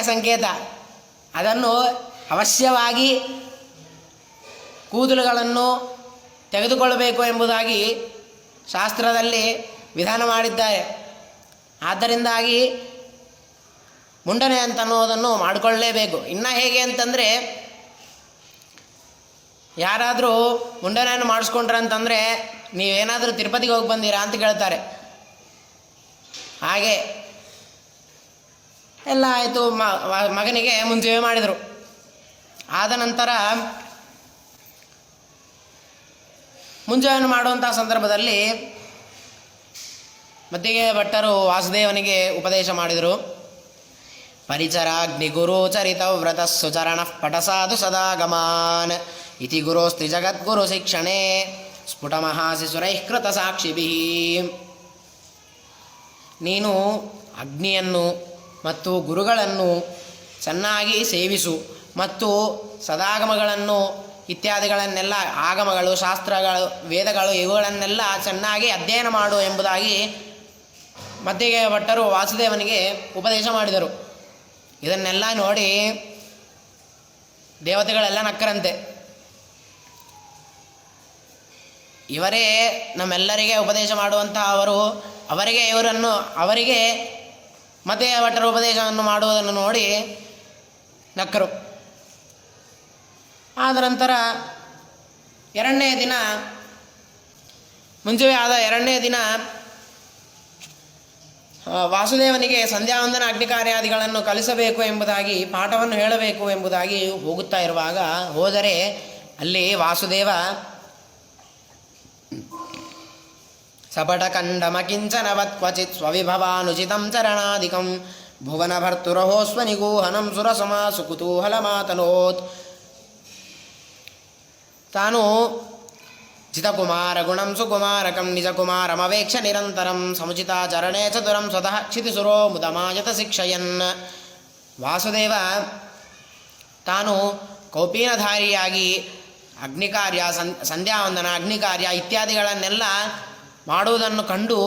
ಸಂಕೇತ. ಅದನ್ನು ಅವಶ್ಯವಾಗಿ ಕೂದಲುಗಳನ್ನು ತೆಗೆದುಕೊಳ್ಳಬೇಕು ಎಂಬುದಾಗಿ ಶಾಸ್ತ್ರದಲ್ಲಿ ವಿಧಾನ ಮಾಡಿದ್ದಾರೆ. ಆದ್ದರಿಂದಾಗಿ ಮುಂಡನೆ ಅಂತನ್ನೋದನ್ನು ಮಾಡಿಕೊಳ್ಳಲೇಬೇಕು. ಇನ್ನು ಹೇಗೆ ಅಂತಂದರೆ, ಯಾರಾದರೂ ಮುಂಡನೆಯನ್ನು ಮಾಡಿಸ್ಕೊಂಡ್ರೆ ಅಂತಂದರೆ ನೀವೇನಾದರೂ ತಿರುಪತಿಗೆ ಹೋಗಿ ಬಂದೀರಾ ಅಂತ ಕೇಳ್ತಾರೆ. ಹಾಗೆ ಎಲ್ಲ ಆಯಿತು. ಮಗನಿಗೆ ಮುಂಚೆವೇ ಮಾಡಿದರು. ಆದ ನಂತರ ಮುಂಜಾವನ್ನು ಮಾಡುವಂಥ ಸಂದರ್ಭದಲ್ಲಿ ಮದ್ದಿಗೆ ಭಟ್ಟರು ವಾಸುದೇವನಿಗೆ ಉಪದೇಶ ಮಾಡಿದರು. ಪರಿಚರಾಗ್ನಿ ಗುರು ಚರಿತ ವ್ರತ ಸುಚರಣ ಪಟಸಾಧು ಸದಾಗಮಾನ್ ಇತಿ ಗುರೋಸ್ತ್ರಿ ಜಗದ್ಗುರು ಶಿಕ್ಷಣೆ ಸ್ಫುಟಮಹಾಸಿಸುರೈಃಕೃತ ಸಾಕ್ಷಿಭಿ. ನೀನು ಅಗ್ನಿಯನ್ನು ಮತ್ತು ಗುರುಗಳನ್ನು ಚೆನ್ನಾಗಿ ಸೇವಿಸು ಮತ್ತು ಸದಾಗಮಗಳನ್ನು ಇತ್ಯಾದಿಗಳನ್ನೆಲ್ಲ, ಆಗಮಗಳು, ಶಾಸ್ತ್ರಗಳು, ವೇದಗಳು ಇವುಗಳನ್ನೆಲ್ಲ ಚೆನ್ನಾಗಿ ಅಧ್ಯಯನ ಮಾಡು ಎಂಬುದಾಗಿ ಮದ್ದಿಗೆ ಭಟ್ಟರು ವಾಸುದೇವನಿಗೆ ಉಪದೇಶ ಮಾಡಿದರು. ಇದನ್ನೆಲ್ಲ ನೋಡಿ ದೇವತೆಗಳೆಲ್ಲ ನಕ್ಕರಂತೆ. ಇವರೇ ನಮ್ಮೆಲ್ಲರಿಗೆ ಉಪದೇಶ ಮಾಡುವಂತಹ ಅವರಿಗೆ ಮದ್ದಿಗೆ ಭಟ್ಟರು ಉಪದೇಶವನ್ನು ಮಾಡುವುದನ್ನು ನೋಡಿ ನಕ್ಕರು. ಆದ ನಂತರ ಮುಂಜಾನೆ ಆದ 2ನೇ ದಿನ ವಾಸುದೇವನಿಗೆ ಸಂಧ್ಯಾವಂದನ ಅಗ್ನಿಕಾರ್ಯಾದಿಗಳನ್ನು ಕಲಿಸಬೇಕು ಎಂಬುದಾಗಿ, ಪಾಠವನ್ನು ಹೇಳಬೇಕು ಎಂಬುದಾಗಿ ಹೋಗುತ್ತಾ ಇರುವಾಗ, ಹೋದರೆ ಅಲ್ಲಿ ವಾಸುದೇವ ಸಪಟಕಂಡಮ ಕಿಂಚನವತ್ ಕ್ವಚಿತ್ ಸ್ವವಿಭವಾನುಚಿತಂ ಚರಣಾಧಿಕಂ ಭುವನ ಭರ್ತುರಹೋಸ್ವ ನಿಗೂಹನಂ ಸುರಸಮ ಸುಕುತೂಹಲ ಮಾತನೋತ್. ತಾನು ಜಿತಕುಮಾರ ಗುಣಂ ಸುಕುಮಾರಕಂ ನಿಜಕುಮಾರಮವೇಕ್ಷ ನಿರಂತರಂ ಸಮುಚಿತಾಚರಣೆ ಚತುರಂ ಸ್ವತಃ ಕ್ಷಿತಿಸುರೋ ಮುದಮಾಯತ ಶಿಕ್ಷಯನ್. ವಾಸುದೇವ ತಾನು ಕೌಪೀನಧಾರಿಯಾಗಿ ಅಗ್ನಿಕಾರ್ಯ, ಸಂಧ್ಯಾವಂದನ, ಅಗ್ನಿಕಾರ್ಯ ಇತ್ಯಾದಿಗಳನ್ನೆಲ್ಲ ಮಾಡುವುದನ್ನು ಕಂಡು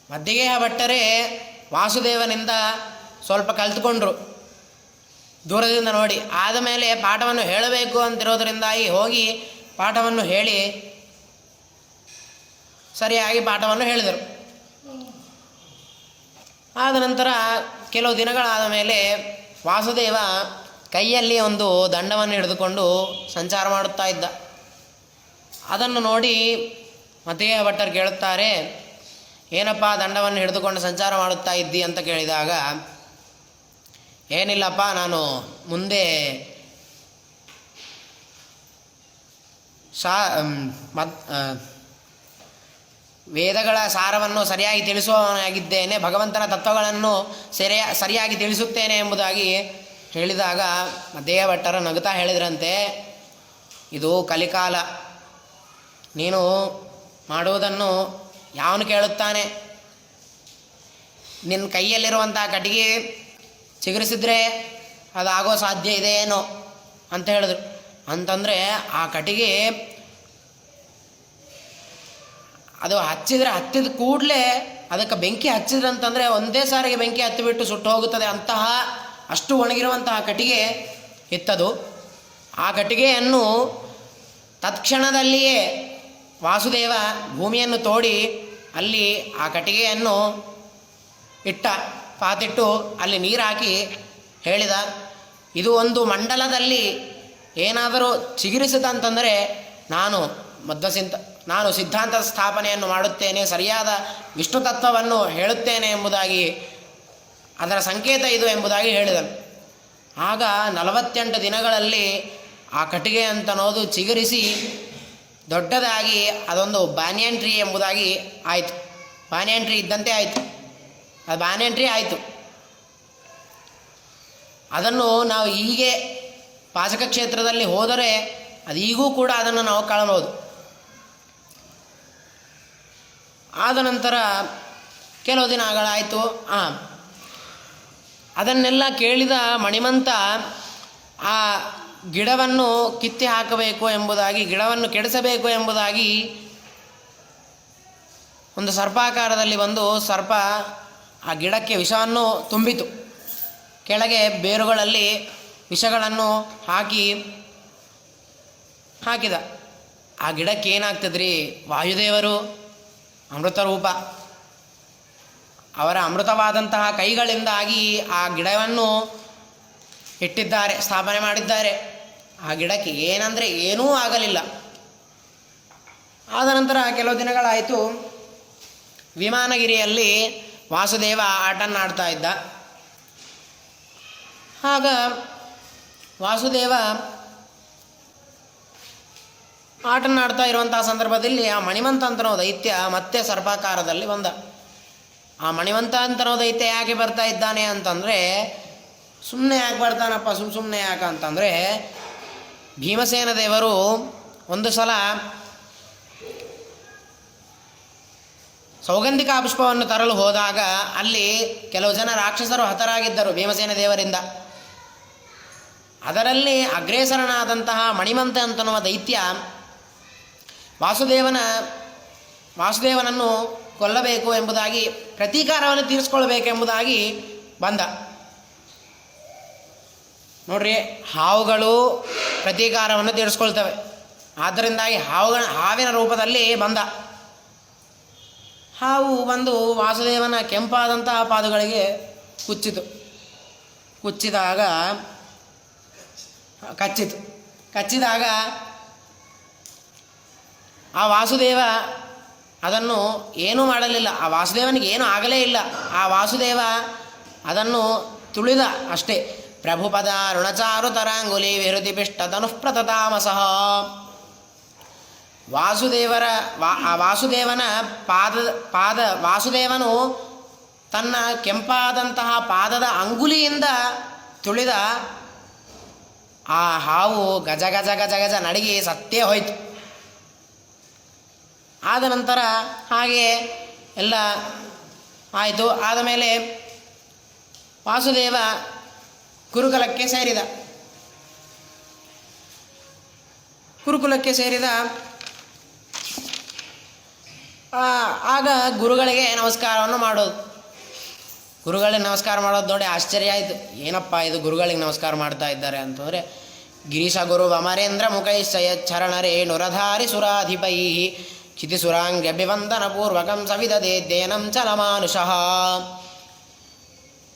ಮದ್ದಿಗೆಯ ಭಟ್ಟರೇ ವಾಸುದೇವನಿಂದ ಸ್ವಲ್ಪ ಕಲಿತುಕೊಂಡ್ರು, ದೂರದಿಂದ ನೋಡಿ. ಆದಮೇಲೆ ಪಾಠವನ್ನು ಹೇಳಬೇಕು ಅಂತಿರೋದರಿಂದಾಗಿ ಹೋಗಿ ಪಾಠವನ್ನು ಹೇಳಿ ಸರಿಯಾಗಿ ಪಾಠವನ್ನು ಹೇಳಿದರು. ಆದ ನಂತರ ಕೆಲವು ದಿನಗಳಾದ ಮೇಲೆ ವಾಸುದೇವ ಕೈಯಲ್ಲಿ ಒಂದು ದಂಡವನ್ನು ಹಿಡಿದುಕೊಂಡು ಸಂಚಾರ ಮಾಡುತ್ತಾ ಇದ್ದ. ಅದನ್ನು ನೋಡಿ ಮತೆಯ ಭಟ್ಟರು ಕೇಳುತ್ತಾರೆ, ಏನಪ್ಪ ದಂಡವನ್ನು ಹಿಡಿದುಕೊಂಡು ಸಂಚಾರ ಮಾಡುತ್ತಾ ಇದ್ದಿ ಅಂತ ಕೇಳಿದಾಗ, ಏನಿಲ್ಲಪ್ಪ, ನಾನು ಮುಂದೆ ವೇದಗಳ ಸಾರವನ್ನು ಸರಿಯಾಗಿ ತಿಳಿಸುವವನಾಗಿದ್ದೇನೆ, ಭಗವಂತನ ತತ್ವಗಳನ್ನು ಸರಿಯಾಗಿ ತಿಳಿಸುತ್ತೇನೆ ಎಂಬುದಾಗಿ ಹೇಳಿದಾಗ ಮಧ್ಯ ಭಟ್ಟರು ನಗುತ್ತಾ ಹೇಳಿದ್ರಂತೆ, ಇದು ಕಲಿಕಾಲ, ನೀನು ಮಾಡುವುದನ್ನು ಯಾವನು ಕೇಳುತ್ತಾನೆ? ನಿನ್ನ ಕೈಯಲ್ಲಿರುವಂಥ ಕಟ್ಟಿಗೆ ಚಿಗುರಿಸಿದ್ರೆ ಅದಾಗೋ ಸಾಧ್ಯ ಇದೆ ಏನೋ ಅಂತ ಹೇಳಿದ್ರು. ಅಂತಂದರೆ ಆ ಕಟ್ಟಿಗೆ ಅದು ಹತ್ತಿದ ಕೂಡಲೇ ಅದಕ್ಕೆ ಬೆಂಕಿ ಹಚ್ಚಿದ್ರಂತಂದರೆ ಒಂದೇ ಸಾರಿಗೆ ಬೆಂಕಿ ಹತ್ತಿಬಿಟ್ಟು ಸುಟ್ಟು ಹೋಗುತ್ತದೆ. ಅಷ್ಟು ಒಣಗಿರುವಂತಹ ಕಟ್ಟಿಗೆ ಇತ್ತದು. ಆ ಕಟ್ಟಿಗೆಯನ್ನು ತತ್ಕ್ಷಣದಲ್ಲಿಯೇ ವಾಸುದೇವ ಭೂಮಿಯನ್ನು ತೋಡಿ ಅಲ್ಲಿ ಆ ಕಟ್ಟಿಗೆಯನ್ನು ಪಾತಿಟ್ಟು ಅಲ್ಲಿ ನೀರು ಹಾಕಿ ಹೇಳಿದ, ಇದು ಒಂದು ಮಂಡಲದಲ್ಲಿ ಏನಾದರೂ ಚಿಗುರಿಸಿದಂತಂದರೆ ನಾನು ಸಿದ್ಧಾಂತ ಸ್ಥಾಪನೆಯನ್ನು ಮಾಡುತ್ತೇನೆ, ಸರಿಯಾದ ವಿಷ್ಣು ತತ್ವವನ್ನು ಹೇಳುತ್ತೇನೆ ಎಂಬುದಾಗಿ ಅದರ ಸಂಕೇತ ಇದು ಎಂಬುದಾಗಿ ಹೇಳಿದನು. ಆಗ 48 ದಿನಗಳಲ್ಲಿ ಆ ಕಟ್ಟಿಗೆ ಅಂತನೋದು ಚಿಗುರಿಸಿ ದೊಡ್ಡದಾಗಿ ಅದೊಂದು ಬಾನಿಯನ್ ಟ್ರೀ ಎಂಬುದಾಗಿ ಆಯಿತು. ಬಾನಿಯನ್ ಟ್ರೀ ಇದ್ದಂತೆ ಆಯಿತು, ಅದು ಬಾನಿಯನ್ ಟ್ರೀ ಆಯಿತು. ಅದನ್ನು ನಾವು ಹೀಗೆ ಪಾಚಕ ಕ್ಷೇತ್ರದಲ್ಲಿ ಹೋದರೆ ಅದು ಈಗೂ ಕೂಡ ಅದನ್ನು ನಾವು ಕಾಣಬಹುದು. ಆದ ನಂತರ ಕೆಲವು ದಿನಗಳಾಯಿತು. ಅದನ್ನೆಲ್ಲ ಕೇಳಿದ ಮಣಿಮಂತ ಆ ಗಿಡವನ್ನು ಕಿತ್ತಿ ಹಾಕಬೇಕು ಎಂಬುದಾಗಿ, ಗಿಡವನ್ನು ಕೆಡಿಸಬೇಕು ಎಂಬುದಾಗಿ ಒಂದು ಸರ್ಪಾಕಾರದಲ್ಲಿ ಬಂದು ಸರ್ಪ ಆ ಗಿಡಕ್ಕೆ ವಿಷವನ್ನು ತುಂಬಿತು. ಕೆಳಗೆ ಬೇರುಗಳಲ್ಲಿ ವಿಷಗಳನ್ನು ಹಾಕಿದ. ಆ ಗಿಡಕ್ಕೆ ಏನಾಗ್ತದ್ರಿ, ವಾಯುದೇವರು ಅಮೃತ ರೂಪ, ಅವರ ಅಮೃತವಾದಂತಹ ಕೈಗಳಿಂದಾಗಿ ಆ ಗಿಡವನ್ನು ಇಟ್ಟಿದ್ದಾರೆ, ಸ್ಥಾಪನೆ ಮಾಡಿದ್ದಾರೆ. ಆ ಗಿಡಕ್ಕೆ ಏನಂದರೆ ಏನೂ ಆಗಲಿಲ್ಲ. ಆದ ನಂತರ ಕೆಲವು ದಿನಗಳಾಯಿತು. ವಿಮಾನಗಿರಿಯಲ್ಲಿ ವಾಸುದೇವ ಆಟನ್ನಾಡ್ತಾ ಇದ್ದ. ಆಗ ವಾಸುದೇವ ಆಟನ್ನಾಡ್ತಾ ಇರುವಂತಹ ಸಂದರ್ಭದಲ್ಲಿ ಆ ಮಣಿಮಂತ ಅಂತನೋ ದೈತ್ಯ ಮತ್ತೆ ಸರ್ಪಾಕಾರದಲ್ಲಿ ಬಂದ. ಆ ಮಣಿಮಂತ ಅಂತನೋ ದೈತ್ಯ ಯಾಕೆ ಬರ್ತಾ ಇದ್ದಾನೆ ಅಂತಂದರೆ, ಸುಮ್ಮನೆ ಯಾಕೆ ಬರ್ತಾನಪ್ಪ, ಸುಮ್ಮನೆ ಯಾಕೆ ಅಂತಂದರೆ, ಭೀಮಸೇನ ದೇವರು ಒಂದು ಸಲ ಸೌಗಂಧಿಕಾ ಪುಷ್ಪವನ್ನು ತರಲು ಹೋದಾಗ ಅಲ್ಲಿ ಕೆಲವು ಜನ ರಾಕ್ಷಸರು ಹತರಾಗಿದ್ದರು ಭೀಮಸೇನ ದೇವರಿಂದ. ಅದರಲ್ಲಿ ಅಗ್ರೇಸರನಾದಂತಹ ಮಣಿಮಂತ ಅಂತನ್ನುವ ದೈತ್ಯ ವಾಸುದೇವನನ್ನು ಕೊಲ್ಲಬೇಕು ಎಂಬುದಾಗಿ, ಪ್ರತೀಕಾರವನ್ನು ತೀರಿಸ್ಕೊಳ್ಬೇಕೆಂಬುದಾಗಿ ಬಂದ. ನೋಡ್ರಿ, ಹಾವುಗಳು ಪ್ರತೀಕಾರವನ್ನು ತೀರಿಸ್ಕೊಳ್ತವೆ. ಆದ್ದರಿಂದಾಗಿ ಹಾವಿನ ರೂಪದಲ್ಲಿ ಬಂದ. ಹಾವು ಬಂದು ವಾಸುದೇವನ ಕೆಂಪಾದಂತಹ ಪಾದಗಳಿಗೆ ಕಚ್ಚಿದಾಗ ಆ ವಾಸುದೇವ ಅದನ್ನು ಏನೂ ಮಾಡಲಿಲ್ಲ. ಆ ವಾಸುದೇವನಿಗೆ ಏನೂ ಆಗಲೇ ಇಲ್ಲ. ಆ ವಾಸುದೇವ ಅದನ್ನು ತುಳಿದ ಅಷ್ಟೇ. ಪ್ರಭುಪದ ಋಣಚಾರು ತರಾಂಗುಲಿ ವಿಹೃತಿ ಪಿಷ್ಟ ತನುಃಪ್ರತತಾಮಸಃ. ವಾಸುದೇವನ ವಾಸುದೇವನು ತನ್ನ ಕೆಂಪಾದಂತಹ ಪಾದದ ಅಂಗುಲಿಯಿಂದ ತುಳಿದ. ಆ ಹಾವು ಗಜ ಗಜ ಗಜ ಗಜ ನಡಿಗೆ ಸತ್ತೇ ಹೋಯಿತು. ಆದ ನಂತರ ಹಾಗೆ ಎಲ್ಲ ಆಯಿತು. ಆದ ಮೇಲೆ ವಾಸುದೇವ ಗುರುಕುಲಕ್ಕೆ ಸೇರಿದ. ಆಗ ಗುರುಗಳಿಗೆ ನಮಸ್ಕಾರವನ್ನು ಮಾಡೋದು. ಗುರುಗಳಿಗೆ ನಮಸ್ಕಾರ ಮಾಡೋದು ನೋಡಿ ಆಶ್ಚರ್ಯ ಆಯಿತು. ಏನಪ್ಪ ಇದು ಗುರುಗಳಿಗೆ ನಮಸ್ಕಾರ ಮಾಡ್ತಾ ಇದ್ದಾರೆ ಅಂತಂದರೆ, ಗಿರೀಶ ಗುರು ಅಮರೇಂದ್ರ ಮುಖೈಶ್ಚಯ ಚರಣರೇ ನುರಧಾರಿ ಸುರಾಧಿಪೈ ಕ್ಷಿತಿಸುರಾಂಗ್ಯಭಿವಂದನ ಪೂರ್ವಕಂ ಸವಿದದೆ ದೇನಂ ಚಲಮಾನುಷಃ.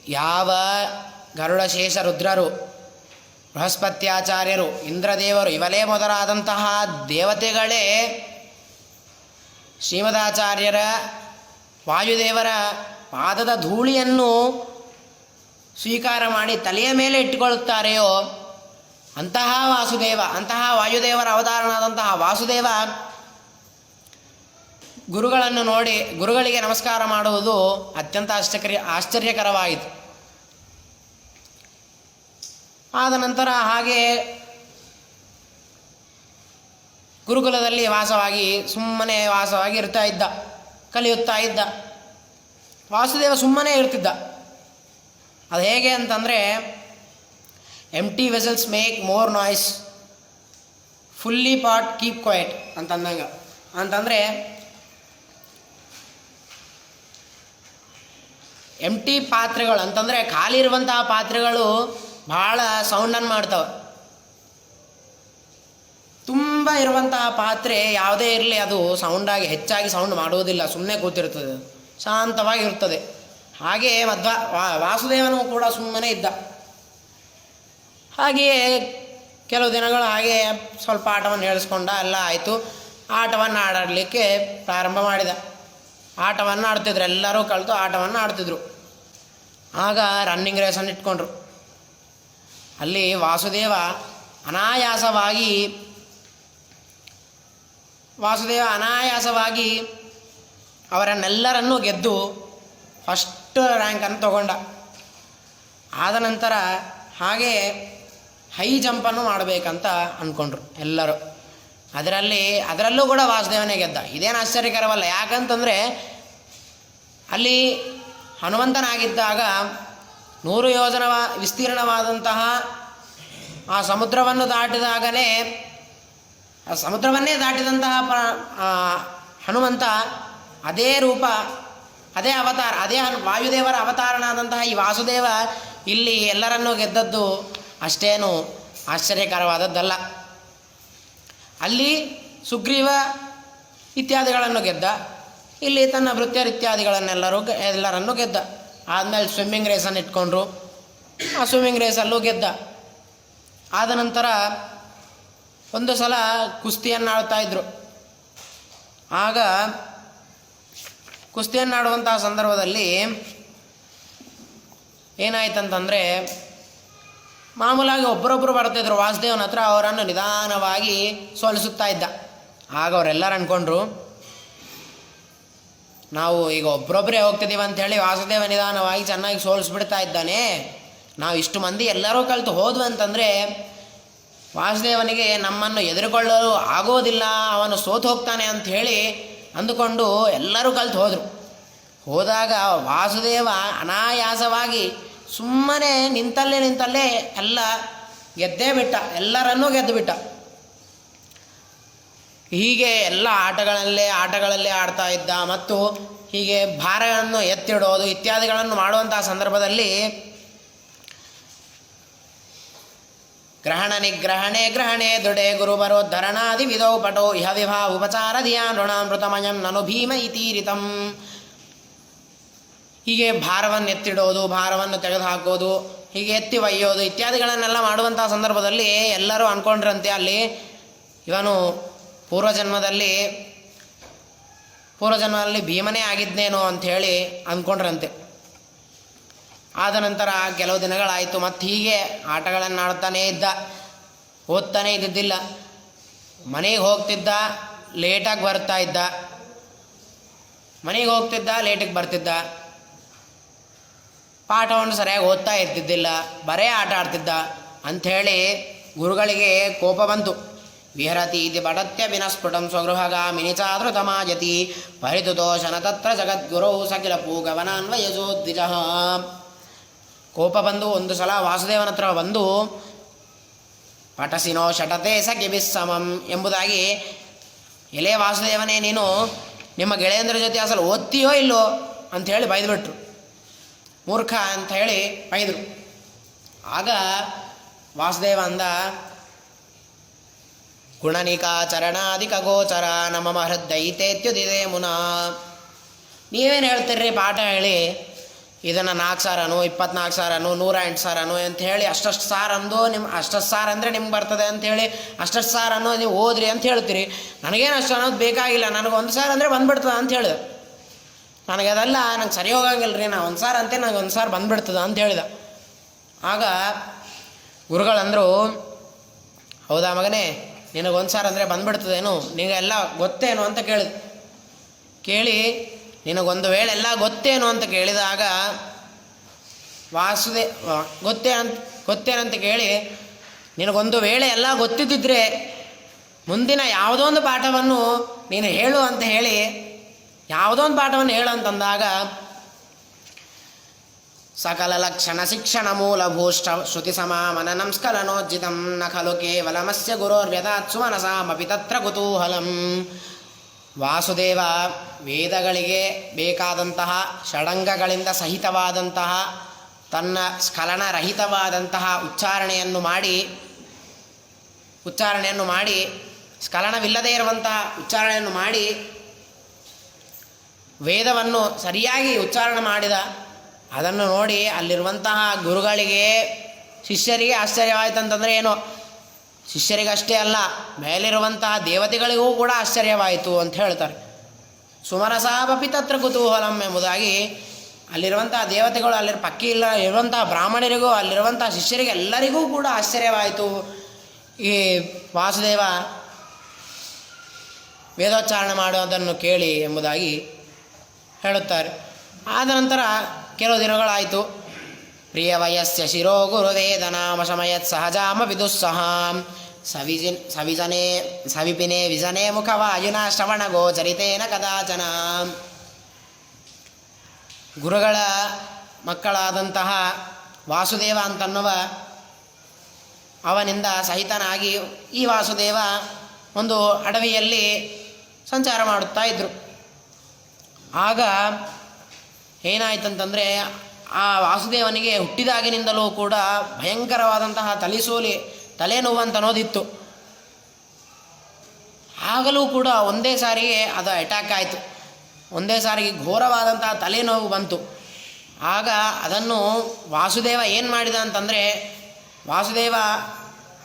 ಯಾವ ಗರುಡಶೇಷ ರುದ್ರರು, ಬೃಹಸ್ಪತ್ಯಾಚಾರ್ಯರು, ಇಂದ್ರದೇವರು ಇವಲೇ ಮೊದಲಾದಂತಹ ದೇವತೆಗಳೇ ಶ್ರೀಮದಾಚಾರ್ಯರ ವಾಯುದೇವರ ಪಾದದ ಧೂಳಿಯನ್ನು ಸ್ವೀಕಾರ ಮಾಡಿ ತಲೆಯ ಮೇಲೆ ಇಟ್ಟುಕೊಳ್ಳುತ್ತಾರೆಯೋ ಅಂತಹ ವಾಸುದೇವ, ಅಂತಹ ವಾಯುದೇವರ ಅವತಾರನಾದಂತಹ ವಾಸುದೇವ ಗುರುಗಳನ್ನು ನೋಡಿ ಗುರುಗಳಿಗೆ ನಮಸ್ಕಾರ ಮಾಡುವುದು ಅತ್ಯಂತ ಆಶ್ಚರ್ಯಕರವಾಯಿತು. ಆದ ನಂತರ ಹಾಗೆ ಗುರುಕುಲದಲ್ಲಿ ಸುಮ್ಮನೆ ವಾಸವಾಗಿ ಇರ್ತಾ ಇದ್ದ, ಕಲಿಯುತ್ತಾ ಇದ್ದ. ವಾಸುದೇವ ಸುಮ್ಮನೆ ಇರ್ತಿದ್ದ. ಅದು ಹೇಗೆ ಅಂತಂದರೆ, empty vessels make more noise, fully pot keep quiet ಅಂತಂದಂಗೆ. ಅಂತಂದರೆ ಎಂಟಿ ಪಾತ್ರೆಗಳು ಅಂತಂದರೆ ಖಾಲಿ ಇರುವಂತಹ ಪಾತ್ರೆಗಳು ಭಾಳ ಸೌಂಡನ್ನು ಮಾಡ್ತವೆ. ತುಂಬ ಇರುವಂತಹ ಪಾತ್ರೆ ಯಾವುದೇ ಇರಲಿ ಅದು ಹೆಚ್ಚಾಗಿ ಸೌಂಡ್ ಮಾಡುವುದಿಲ್ಲ, ಸುಮ್ಮನೆ ಕೂತಿರ್ತದೆ, ಶಾಂತವಾಗಿರುತ್ತದೆ. ಹಾಗೆಯೇ ವಾಸುದೇವನು ಕೂಡ ಸುಮ್ಮನೆ ಇದ್ದ. ಹಾಗೆಯೇ ಕೆಲವು ದಿನಗಳು ಹಾಗೆ ಸ್ವಲ್ಪ ಆಟವನ್ನು ಹೇಳಿಸ್ಕೊಂಡ, ಎಲ್ಲ ಆಯಿತು. ಆಟವನ್ನು ಆಡಲಿಕ್ಕೆ ಪ್ರಾರಂಭ ಮಾಡಿದ. ಆಟವನ್ನು ಆಡ್ತಿದ್ರು, ಎಲ್ಲರೂ ಕಲಿತು ಆಟವನ್ನು ಆಡ್ತಿದ್ರು. ಆಗ ರನ್ನಿಂಗ್ ರೇಸನ್ನು ಇಟ್ಕೊಂಡ್ರು. ಅಲ್ಲಿ ವಾಸುದೇವ ಅನಾಯಾಸವಾಗಿ ಅವರನ್ನೆಲ್ಲರನ್ನೂ ಗೆದ್ದು ಫಸ್ಟ್ ರ್ಯಾಂಕನ್ನು ತಗೊಂಡ. ಆದ ನಂತರ ಹಾಗೆ ಹೈ ಜಂಪನ್ನು ಮಾಡಬೇಕಂತ ಅಂದ್ಕೊಂಡ್ರು ಎಲ್ಲರೂ. ಅದರಲ್ಲೂ ಕೂಡ ವಾಸುದೇವನೇ ಗೆದ್ದ. ಇದೇನು ಆಶ್ಚರ್ಯಕರವಲ್ಲ. ಯಾಕಂತಂದರೆ ಅಲ್ಲಿ ಹನುಮಂತನಾಗಿದ್ದಾಗ 100 ಯೋಜನ ವಿಸ್ತೀರ್ಣವಾದಂತಹ ಆ ಸಮುದ್ರವನ್ನು ಸಮುದ್ರವನ್ನೇ ದಾಟಿದಂತಹ ಹನುಮಂತ ಅದೇ ರೂಪ, ಅದೇ ಅವತಾರ, ಅದೇ ವಾಯುದೇವರ ಅವತಾರನಾದಂತಹ ಈ ವಾಸುದೇವ ಇಲ್ಲಿ ಎಲ್ಲರನ್ನೂ ಗೆದ್ದದ್ದು ಅಷ್ಟೇನು ಆಶ್ಚರ್ಯಕರವಾದದ್ದಲ್ಲ. ಅಲ್ಲಿ ಸುಗ್ರೀವ ಇತ್ಯಾದಿಗಳನ್ನು ಗೆದ್ದ, ಇಲ್ಲಿ ತನ್ನ ಎಲ್ಲರನ್ನೂ ಗೆದ್ದ. ಆದಮೇಲೆ ಸ್ವಿಮ್ಮಿಂಗ್ ರೇಸನ್ನು ಇಟ್ಕೊಂಡ್ರು, ಆ ಸ್ವಿಮ್ಮಿಂಗ್ ರೇಸಲ್ಲೂ ಗೆದ್ದ. ಆದ ನಂತರ ಒಂದು ಸಲ ಕುಸ್ತಿಯನ್ನು ಆಡ್ತಾಯಿದ್ರು. ಆಗ ಕುಸ್ತಿಯನ್ನಾಡುವಂತಹ ಸಂದರ್ಭದಲ್ಲಿ ಏನಾಯ್ತಂತಂದರೆ, ಮಾಮೂಲಾಗಿ ಒಬ್ಬರೊಬ್ಬರು ಬರ್ತಿದ್ರು ವಾಸುದೇವನ ಹತ್ರ, ಅವರನ್ನು ನಿಧಾನವಾಗಿ ಸೋಲಿಸುತ್ತಾ ಇದ್ದ. ಆಗ ಅವರೆಲ್ಲರೂ ಅಂದ್ಕೊಂಡ್ರು, ನಾವು ಈಗ ಒಬ್ಬರೊಬ್ಬರೇ ಹೋಗ್ತಿದ್ದೀವಿ ಅಂಥೇಳಿ ವಾಸುದೇವ ನಿಧಾನವಾಗಿ ಚೆನ್ನಾಗಿ ಸೋಲಿಸ್ಬಿಡ್ತಾ ಇದ್ದಾನೆ, ನಾವು ಇಷ್ಟು ಮಂದಿ ಎಲ್ಲರೂ ಕಲಿತು ಹೋದ್ವಿ ಅಂತಂದರೆ ವಾಸುದೇವನಿಗೆ ನಮ್ಮನ್ನು ಎದುರುಕೊಳ್ಳಲು ಆಗೋದಿಲ್ಲ, ಅವನು ಸೋತು ಹೋಗ್ತಾನೆ ಅಂಥೇಳಿ ಅಂದುಕೊಂಡು ಎಲ್ಲರೂ ಕಲಿತು ಹೋದಾಗ ವಾಸುದೇವ ಅನಾಯಾಸವಾಗಿ ಸುಮ್ಮನೆ ನಿಂತಲ್ಲೇ ಎಲ್ಲ ಗೆದ್ದೇ ಬಿಟ್ಟ, ಎಲ್ಲರನ್ನೂ ಗೆದ್ದು ಬಿಟ್ಟ. ಹೀಗೆ ಎಲ್ಲ ಆಟಗಳಲ್ಲೇ ಆಡ್ತಾ ಇದ್ದ. ಮತ್ತು ಹೀಗೆ ಭಾರಗಳನ್ನು ಎತ್ತಿಡೋದು ಇತ್ಯಾದಿಗಳನ್ನು ಮಾಡುವಂತಹ ಸಂದರ್ಭದಲ್ಲಿ ಗ್ರಹಣೆ ದೃಢೆ ಗುರುಬರೋದ್ಧರಣಾದಿ ವಿಧೌ ಪಟೋ ಇಹ ವಿಭಾ ಉಪಚಾರ ಧಿಯಾನೃಣಾಮೃತಮಯಂ ನನು ಭೀಮ ಇತೀರಿತಂ. ಹೀಗೆ ಭಾರವನ್ನು ಎತ್ತಿಡೋದು, ಭಾರವನ್ನು ತೆಗೆದುಹಾಕೋದು, ಹೀಗೆ ಎತ್ತಿ ಒಯ್ಯೋದು ಇತ್ಯಾದಿಗಳನ್ನೆಲ್ಲ ಮಾಡುವಂತಹ ಸಂದರ್ಭದಲ್ಲಿ ಎಲ್ಲರೂ ಅಂದ್ಕೊಂಡ್ರಂತೆ ಅಲ್ಲಿ ಇವನು ಪೂರ್ವಜನ್ಮದಲ್ಲಿ ಭೀಮನೇ ಆಗಿದ್ನೇನೋ ಅಂಥೇಳಿ ಅಂದ್ಕೊಂಡ್ರಂತೆ. ಆದ ನಂತರ ಕೆಲವು ದಿನಗಳಾಯಿತು. ಮತ್ತು ಹೀಗೆ ಆಟಗಳನ್ನು ಆಡ್ತಾನೇ ಇದ್ದ, ಓದ್ತಾನೇ ಇದ್ದಿದ್ದಿಲ್ಲ. ಮನೆಗೆ ಹೋಗ್ತಿದ್ದ, ಲೇಟಾಗಿ ಬರ್ತಾ ಇದ್ದ, ಲೇಟಿಗೆ ಬರ್ತಿದ್ದ. ಪಾಠವನ್ನು ಸರಿಯಾಗಿ ಓದ್ತಾ ಇದ್ದಿದ್ದಿಲ್ಲ, ಬರೇ ಆಟ ಆಡ್ತಿದ್ದ ಅಂಥೇಳಿ ಗುರುಗಳಿಗೆ ಕೋಪ ಬಂತು. ವಿಹರತಿ ಇತಿ ಬಡತ್ಯ ವಿನಸ್ಫುಟಂ ಸ್ವಗೃಹಗಾಮಿನಿ ಚಾದೃತಮಾಜತಿ ಪರಿತುತೋಷಣ ತತ್ರ ಜಗದ್ಗುರು ಸಕಿಲ ಪೂಗವನಾನ್ವಯಸೋದ್ವಿಜ. ಕೋಪ ಬಂದು ಒಂದು ಸಲ ವಾಸುದೇವನ ಹತ್ರ ಬಂದು ಪಟಸಿನೋ ಶಟತೆ ಸಖಿಭಿಸ್ಸಮಂ ಎಂಬುದಾಗಿ, ಎಲೆ ವಾಸುದೇವನೇ ನೀನು ನಿಮ್ಮ ಗೆಳೆಯಂದ್ರ ಜೊತೆ ಅಸಲು ಓದ್ತೀಯೋ ಇಲ್ಲೋ ಅಂಥೇಳಿ ಬೈದುಬಿಟ್ರು. ಮೂರ್ಖ ಅಂತ ಹೇಳಿ ಬೈದರು. ಆಗ ವಾಸುದೇವ ಅಂದ, ಗುಣನಿಕಾಚರಣಾಧಿಕ ಗೋಚರ ನಮಮ ಹೃದಯಿತೇತ್ಯುದಿದೆ ಮುನಾ. ನೀವೇನು ಹೇಳ್ತೀರ್ರಿ ಪಾಠ ಹೇಳಿ, ಇದನ್ನು 4 ಸಾರನು 24 ಸಾರನು 108 ಸಾರನು ಅಂತ ಹೇಳಿ ಅಷ್ಟಷ್ಟು ಸಾರ ಅಂದು ಅಷ್ಟಷ್ಟು ಸಾರ ಅಂದರೆ ನಿಮ್ಗೆ ಬರ್ತದೆ ಅಂಥೇಳಿ ಅಷ್ಟಷ್ಟು ಸಾರ ಅನ್ನೋದು ನೀವು ಓದ್ರಿ ಅಂತ ಹೇಳ್ತೀರಿ. ನನಗೇನು ಅಷ್ಟು ಅನ್ನೋದು ಬೇಕಾಗಿಲ್ಲ, ನನಗೆ 1 ಸಾರ ಅಂದರೆ ಬಂದುಬಿಡ್ತದೆ ಅಂತ ಹೇಳಿದೆ. ನನಗೆ ಅದೆಲ್ಲ ನಂಗೆ ಸರಿ ಹೋಗಂಗಿಲ್ಲ ರೀ, ನಾ 1 ಸಾರ ಅಂತೆ ನನಗೆ 1 ಸಾರ ಬಂದುಬಿಡ್ತದೆ ಅಂತ ಹೇಳಿದ. ಆಗ ಗುರುಗಳಂದರು, ಹೌದಾ ಮಗನೇ, ನಿನಗೆ 1 ಸಾರ ಅಂದರೆ ಬಂದುಬಿಡ್ತದೇನು, ನಿನಗೆಲ್ಲ ಗೊತ್ತೇನು ಅಂತ ಕೇಳಿ ನಿನಗೊಂದು ವೇಳೆ ಎಲ್ಲ ಗೊತ್ತೇನು ಅಂತ ಕೇಳಿದಾಗ ಗೊತ್ತೇನಂತ ಕೇಳಿ ನಿನಗೊಂದು ವೇಳೆ ಎಲ್ಲ ಗೊತ್ತಿದ್ದಿದ್ರೆ ಮುಂದಿನ ಯಾವುದೋ ಒಂದು ಪಾಠವನ್ನು ನೀನು ಹೇಳು ಅಂತ ಹೇಳಿ ಯಾವುದೋ ಒಂದು ಪಾಠವನ್ನು ಹೇಳು ಅಂತಂದಾಗ ಸಕಲ ಲಕ್ಷಣ ಶಿಕ್ಷಣ ಮೂಲಭೂಷ್ಟ ಶ್ರುತಿ ಸಮಾಮನನಂ ಸ್ಖಲನೋಜ್ಜಿತಂ ನ ಖಲು ಕೇವಲಮಸ್ಯ ಗುರೋರ್ವ್ಯದಾತ್ ಸುಮನಸಾಮಪಿ ತತ್ರ ಕುತೂಹಲಂ. ವಾಸುದೇವ ವೇದಗಳಿಗೆ ಬೇಕಾದಂತಹ ಷಡಂಗಗಳಿಂದ ಸಹಿತವಾದಂತಹ ತನ್ನ ಸ್ಖಲನರಹಿತವಾದಂತಹ ಉಚ್ಚಾರಣೆಯನ್ನು ಮಾಡಿ ಸ್ಖಲನವಿಲ್ಲದೇ ಇರುವಂತಹ ಉಚ್ಚಾರಣೆಯನ್ನು ಮಾಡಿ ವೇದವನ್ನು ಸರಿಯಾಗಿ ಉಚ್ಚಾರಣೆ ಮಾಡಿದ. ಅದನ್ನು ನೋಡಿ ಅಲ್ಲಿರುವಂತಹ ಗುರುಗಳಿಗೆ ಶಿಷ್ಯರಿಗೆ ಆಶ್ಚರ್ಯವಾಯಿತಂತಂದರೆ ಏನು, ಶಿಷ್ಯರಿಗಷ್ಟೇ ಅಲ್ಲ ಮೇಲಿರುವಂತಹ ದೇವತೆಗಳಿಗೂ ಕೂಡ ಆಶ್ಚರ್ಯವಾಯಿತು ಅಂತ ಹೇಳ್ತಾರೆ. ಸುಮನಸಾಪಿ ತತ್ರ ಕುತೂಹಲಂ ಎಂಬುದಾಗಿ ಅಲ್ಲಿರುವಂತಹ ದೇವತೆಗಳು, ಪಕ್ಕಿ ಇರುವಂತಹ ಬ್ರಾಹ್ಮಣರಿಗೂ ಅಲ್ಲಿರುವಂತಹ ಶಿಷ್ಯರಿಗೆ ಎಲ್ಲರಿಗೂ ಕೂಡ ಆಶ್ಚರ್ಯವಾಯಿತು ಈ ವಾಸುದೇವ ವೇದೋಚ್ಚಾರಣೆ ಮಾಡೋದನ್ನು ಕೇಳಿ ಎಂಬುದಾಗಿ ಹೇಳುತ್ತಾರೆ. ಆದ ನಂತರ ಕೆಲವು ದಿನಗಳಾಯಿತು. ಪ್ರಿಯ ವಯಸ್ಯ ಶಿರೋ ಗುರುವೇದನಾಮ ಶಮಯತ್ ಸಹಜಾಮ ವಿದುಸ್ಸಹಾಂ ಸವಿಪಿನೇ ವಿಜನೆ ಮುಖವಾಯುನ ಶ್ರವಣ ಗೋಚರಿತೇನ ಕದಾಚನ. ಗುರುಗಳ ಮಕ್ಕಳಾದಂತಹ ವಾಸುದೇವ ಅಂತನ್ನುವ ಅವನಿಂದ ಸಹಿತನಾಗಿ ಈ ವಾಸುದೇವ ಒಂದು ಅಡವಿಯಲ್ಲಿ ಸಂಚಾರ ಮಾಡುತ್ತಾ ಇದ್ದರು. ಆಗ ಏನಾಯ್ತಂತಂದರೆ ಆ ವಾಸುದೇವನಿಗೆ ಹುಟ್ಟಿದಾಗಿನಿಂದಲೂ ಕೂಡ ಭಯಂಕರವಾದಂತಹ ತಲೆನೋವು ಅಂತ ಅನ್ನೋದಿತ್ತು. ಆಗಲೂ ಕೂಡ ಒಂದೇ ಸಾರಿಗೆ ಅದು ಅಟ್ಯಾಕ್ ಆಯಿತು, ಒಂದೇ ಸಾರಿಗೆ ಘೋರವಾದಂತಹ ತಲೆನೋವು ಬಂತು. ಆಗ ಅದನ್ನು ವಾಸುದೇವ ಏನು ಮಾಡಿದ ಅಂತಂದರೆ, ವಾಸುದೇವ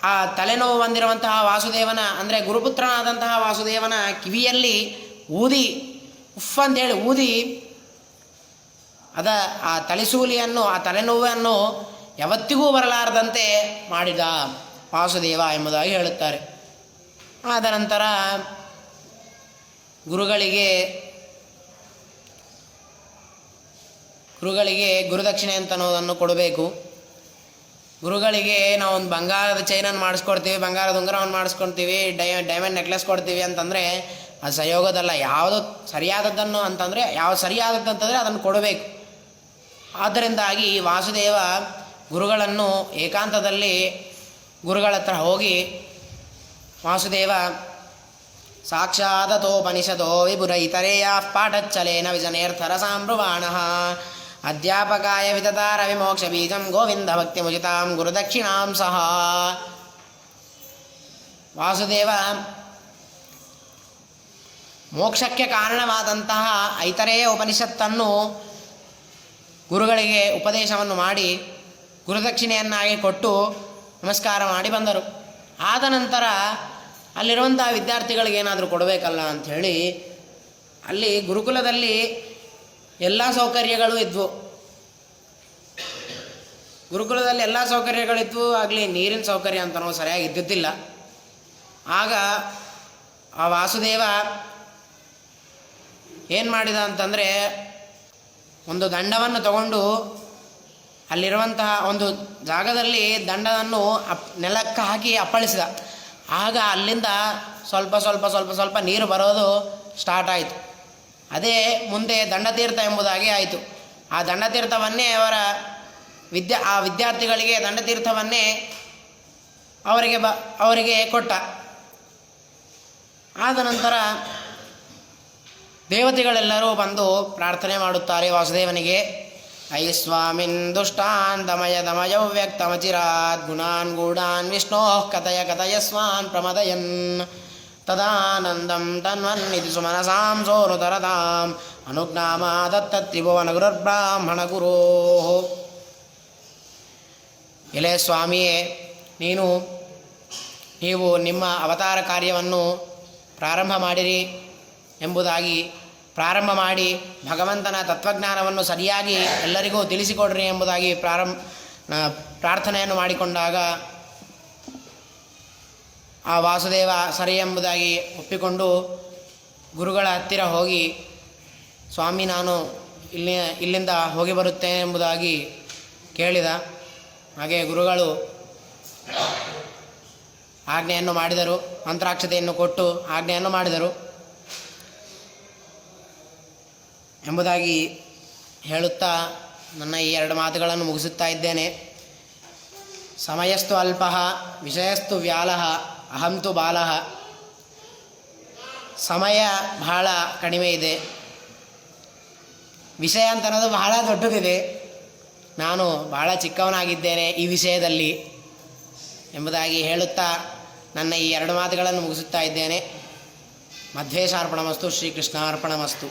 ಆ ತಲೆನೋವು ಬಂದಿರುವಂತಹ ವಾಸುದೇವನ ಅಂದರೆ ಗುರುಪುತ್ರನಾದಂತಹ ವಾಸುದೇವನ ಕಿವಿಯಲ್ಲಿ ಊದಿ ಉಫ್ ಅಂತೇಳಿ ಊದಿ ಆ ತಲೆಸೂಲಿಯನ್ನು ಆ ತಲೆನೋವನ್ನು ಯಾವತ್ತಿಗೂ ಬರಲಾರದಂತೆ ಮಾಡಿದ ವಾಸುದೇವ ಎಂಬುದಾಗಿ ಹೇಳುತ್ತಾರೆ. ಆದ ನಂತರ ಗುರುಗಳಿಗೆ ಗುರುದಕ್ಷಿಣೆ ಅಂತ ಅನ್ನೋದನ್ನು ಕೊಡಬೇಕು. ಗುರುಗಳಿಗೆ ನಾವು ಒಂದು ಬಂಗಾರದ ಚೈನನ್ನು ಮಾಡಿಸ್ಕೊಡ್ತೀವಿ, ಬಂಗಾರದ ಉಂಗುರವನ್ನು ಮಾಡಿಸ್ಕೊಡ್ತೀವಿ, ಡೈಮಂಡ್ ನೆಕ್ಲೆಸ್ ಕೊಡ್ತೀವಿ ಅಂತಂದರೆ ಅದು ಸಹಯೋಗದಲ್ಲ. ಯಾವುದು ಸರಿಯಾದದ್ದನ್ನು ಅಂತಂದರೆ ಸರಿಯಾದದ್ದಂತಂದರೆ ಅದನ್ನು ಕೊಡಬೇಕು. ಆದ್ದರಿಂದಾಗಿ ವಾಸುದೇವ ಗುರುಗಳನ್ನು ಏಕಾಂತದಲ್ಲಿ ಗುರುಗಳ ಹತ್ರ ಹೋಗಿ, ವಾಸುದೇವ ಸಾಕ್ಷಾದತೋಪನಿಷದೋ ವಿಭುರ ಇತರೇಯ ಪಾಠಚ್ಚಲೇನ ವಿಜನೇರ್ಥರ ಸಾಂಬ್ರುವಾಣಃ ಅಧ್ಯಾಪಕಾಯ ವಿತತಾರ ವಿಮೋಕ್ಷ ಬೀಜಂ ಗೋವಿಂದ ಭಕ್ತಿ ಮುಚಿತಾಂ ಗುರುದಕ್ಷಿಣಾಂ ಸಹ. ವಾಸುದೇವ ಮೋಕ್ಷಕ್ಕೆ ಕಾರಣವಾದಂತಹ ಐತರೇಯ ಉಪನಿಷತ್ತನ್ನು ಗುರುಗಳಿಗೆ ಉಪದೇಶವನ್ನು ಮಾಡಿ ಗುರುದಕ್ಷಿಣೆಯನ್ನಾಗಿ ಕೊಟ್ಟು ನಮಸ್ಕಾರ ಮಾಡಿ ಬಂದರು. ಆದ ನಂತರ ಅಲ್ಲಿರುವಂತಹ ವಿದ್ಯಾರ್ಥಿಗಳಿಗೆ ಏನಾದರೂ ಕೊಡಬೇಕಲ್ಲ ಅಂಥೇಳಿ ಅಲ್ಲಿ ಗುರುಕುಲದಲ್ಲಿ ಎಲ್ಲ ಸೌಕರ್ಯಗಳು ಇದ್ವು. ಗುರುಕುಲದಲ್ಲಿ ಎಲ್ಲ ಸೌಕರ್ಯಗಳಿದ್ವು, ಆಗಲಿ ನೀರಿನ ಸೌಕರ್ಯ ಅಂತನೂ ಸರಿಯಾಗಿ ಇದ್ದಿದ್ದಿಲ್ಲ. ಆಗ ಆ ವಾಸುದೇವ ಏನು ಮಾಡಿದ ಅಂತಂದರೆ, ಒಂದು ದಂಡವನ್ನು ತಗೊಂಡು ಅಲ್ಲಿರುವಂತಹ ಒಂದು ಜಾಗದಲ್ಲಿ ದಂಡವನ್ನು ನೆಲಕ್ಕೆ ಹಾಕಿ ಅಪ್ಪಳಿಸಿದ. ಆಗ ಅಲ್ಲಿಂದ ಸ್ವಲ್ಪ ಸ್ವಲ್ಪ ಸ್ವಲ್ಪ ಸ್ವಲ್ಪ ನೀರು ಬರೋದು ಸ್ಟಾರ್ಟ್ ಆಯಿತು. ಅದೇ ಮುಂದೆ ದಂಡತೀರ್ಥ ಎಂಬುದಾಗಿ ಆಯಿತು. ಆ ದಂಡತೀರ್ಥವನ್ನೇ ಆ ವಿದ್ಯಾರ್ಥಿಗಳಿಗೆ ದಂಡತೀರ್ಥವನ್ನೇ ಅವರಿಗೆ ಕೊಟ್ಟ. ಆದ ನಂತರ ದೇವತೆಗಳೆಲ್ಲರೂ ಬಂದು ಪ್ರಾರ್ಥನೆ ಮಾಡುತ್ತಾರೆ ವಾಸುದೇವನಿಗೆ. ಐ ಸ್ವಾಮಿನ್ ದುಷ್ಟಾನ್ ದಮಯ ವ್ಯಕ್ತಮಚಿರಾತ್ ಗುಣಾನ್ ಗೂಢಾನ್ ವಿಷ್ಣೋ ಕಥಯ ಸ್ವಾನ್ ಪ್ರಮದಯನ್ ತದಾನಂದಂ ತನ್ವನ್ನಿಧಿ ಸುಮನಸಾಂ ಸೋನುತರತಾಂ ಅನುಜ್ಞಾಮಾದತ್ತತ್ರಿಭುವನಗುರುರ್ಬ್ರಾಹ್ಮಣ ಗುರೋ. ಎಲೆ ಸ್ವಾಮಿಯೇ, ನೀವು ನಿಮ್ಮ ಅವತಾರ ಕಾರ್ಯವನ್ನು ಪ್ರಾರಂಭ ಮಾಡಿರಿ ಎಂಬುದಾಗಿ, ಪ್ರಾರಂಭ ಮಾಡಿ ಭಗವಂತನ ತತ್ವಜ್ಞಾನವನ್ನು ಸರಿಯಾಗಿ ಎಲ್ಲರಿಗೂ ತಿಳಿಸಿಕೊಡ್ರಿ ಎಂಬುದಾಗಿ ಪ್ರಾರ್ಥನೆಯನ್ನು ಮಾಡಿಕೊಂಡಾಗ ಆ ವಾಸುದೇವ ಸರಿ ಎಂಬುದಾಗಿ ಒಪ್ಪಿಕೊಂಡು ಗುರುಗಳ ಹತ್ತಿರ ಹೋಗಿ, ಸ್ವಾಮಿ ನಾನು ಇಲ್ಲಿಂದ ಹೋಗಿ ಬರುತ್ತೇನೆ ಎಂಬುದಾಗಿ ಕೇಳಿದ. ಹಾಗೆ ಗುರುಗಳು ಆಜ್ಞೆಯನ್ನು ಮಾಡಿದರು, ಮಂತ್ರಾಕ್ಷತೆಯನ್ನು ಕೊಟ್ಟು ಆಜ್ಞೆಯನ್ನು ಮಾಡಿದರು ಎಂಬುದಾಗಿ ಹೇಳುತ್ತಾ ನನ್ನ ಈ 2 ಮಾತುಗಳನ್ನು ಮುಗಿಸುತ್ತಾ ಇದ್ದೇನೆ. ಸಮಯಸ್ತು ಅಲ್ಪಃ ವಿಷಯಸ್ತು ವ್ಯಾಲಃ ಅಹಂತು ಬಾಲಃ. ಸಮಯ ಬಹಳ ಕಡಿಮೆ ಇದೆ, ವಿಷಯ ಅಂತ ಅನ್ನೋದು ಬಹಳ ದೊಡ್ಡದಿದೆ, ನಾನು ಬಹಳ ಚಿಕ್ಕವನಾಗಿದ್ದೇನೆ ಈ ವಿಷಯದಲ್ಲಿ ಎಂಬುದಾಗಿ ಹೇಳುತ್ತಾ ನನ್ನ ಈ 2 ಮಾತುಗಳನ್ನು ಮುಗಿಸುತ್ತಾ ಇದ್ದೇನೆ. ಮಧ್ವೇಶಾರ್ಪಣಮಸ್ತು. ಶ್ರೀಕೃಷ್ಣಾರ್ಪಣಮಸ್ತು.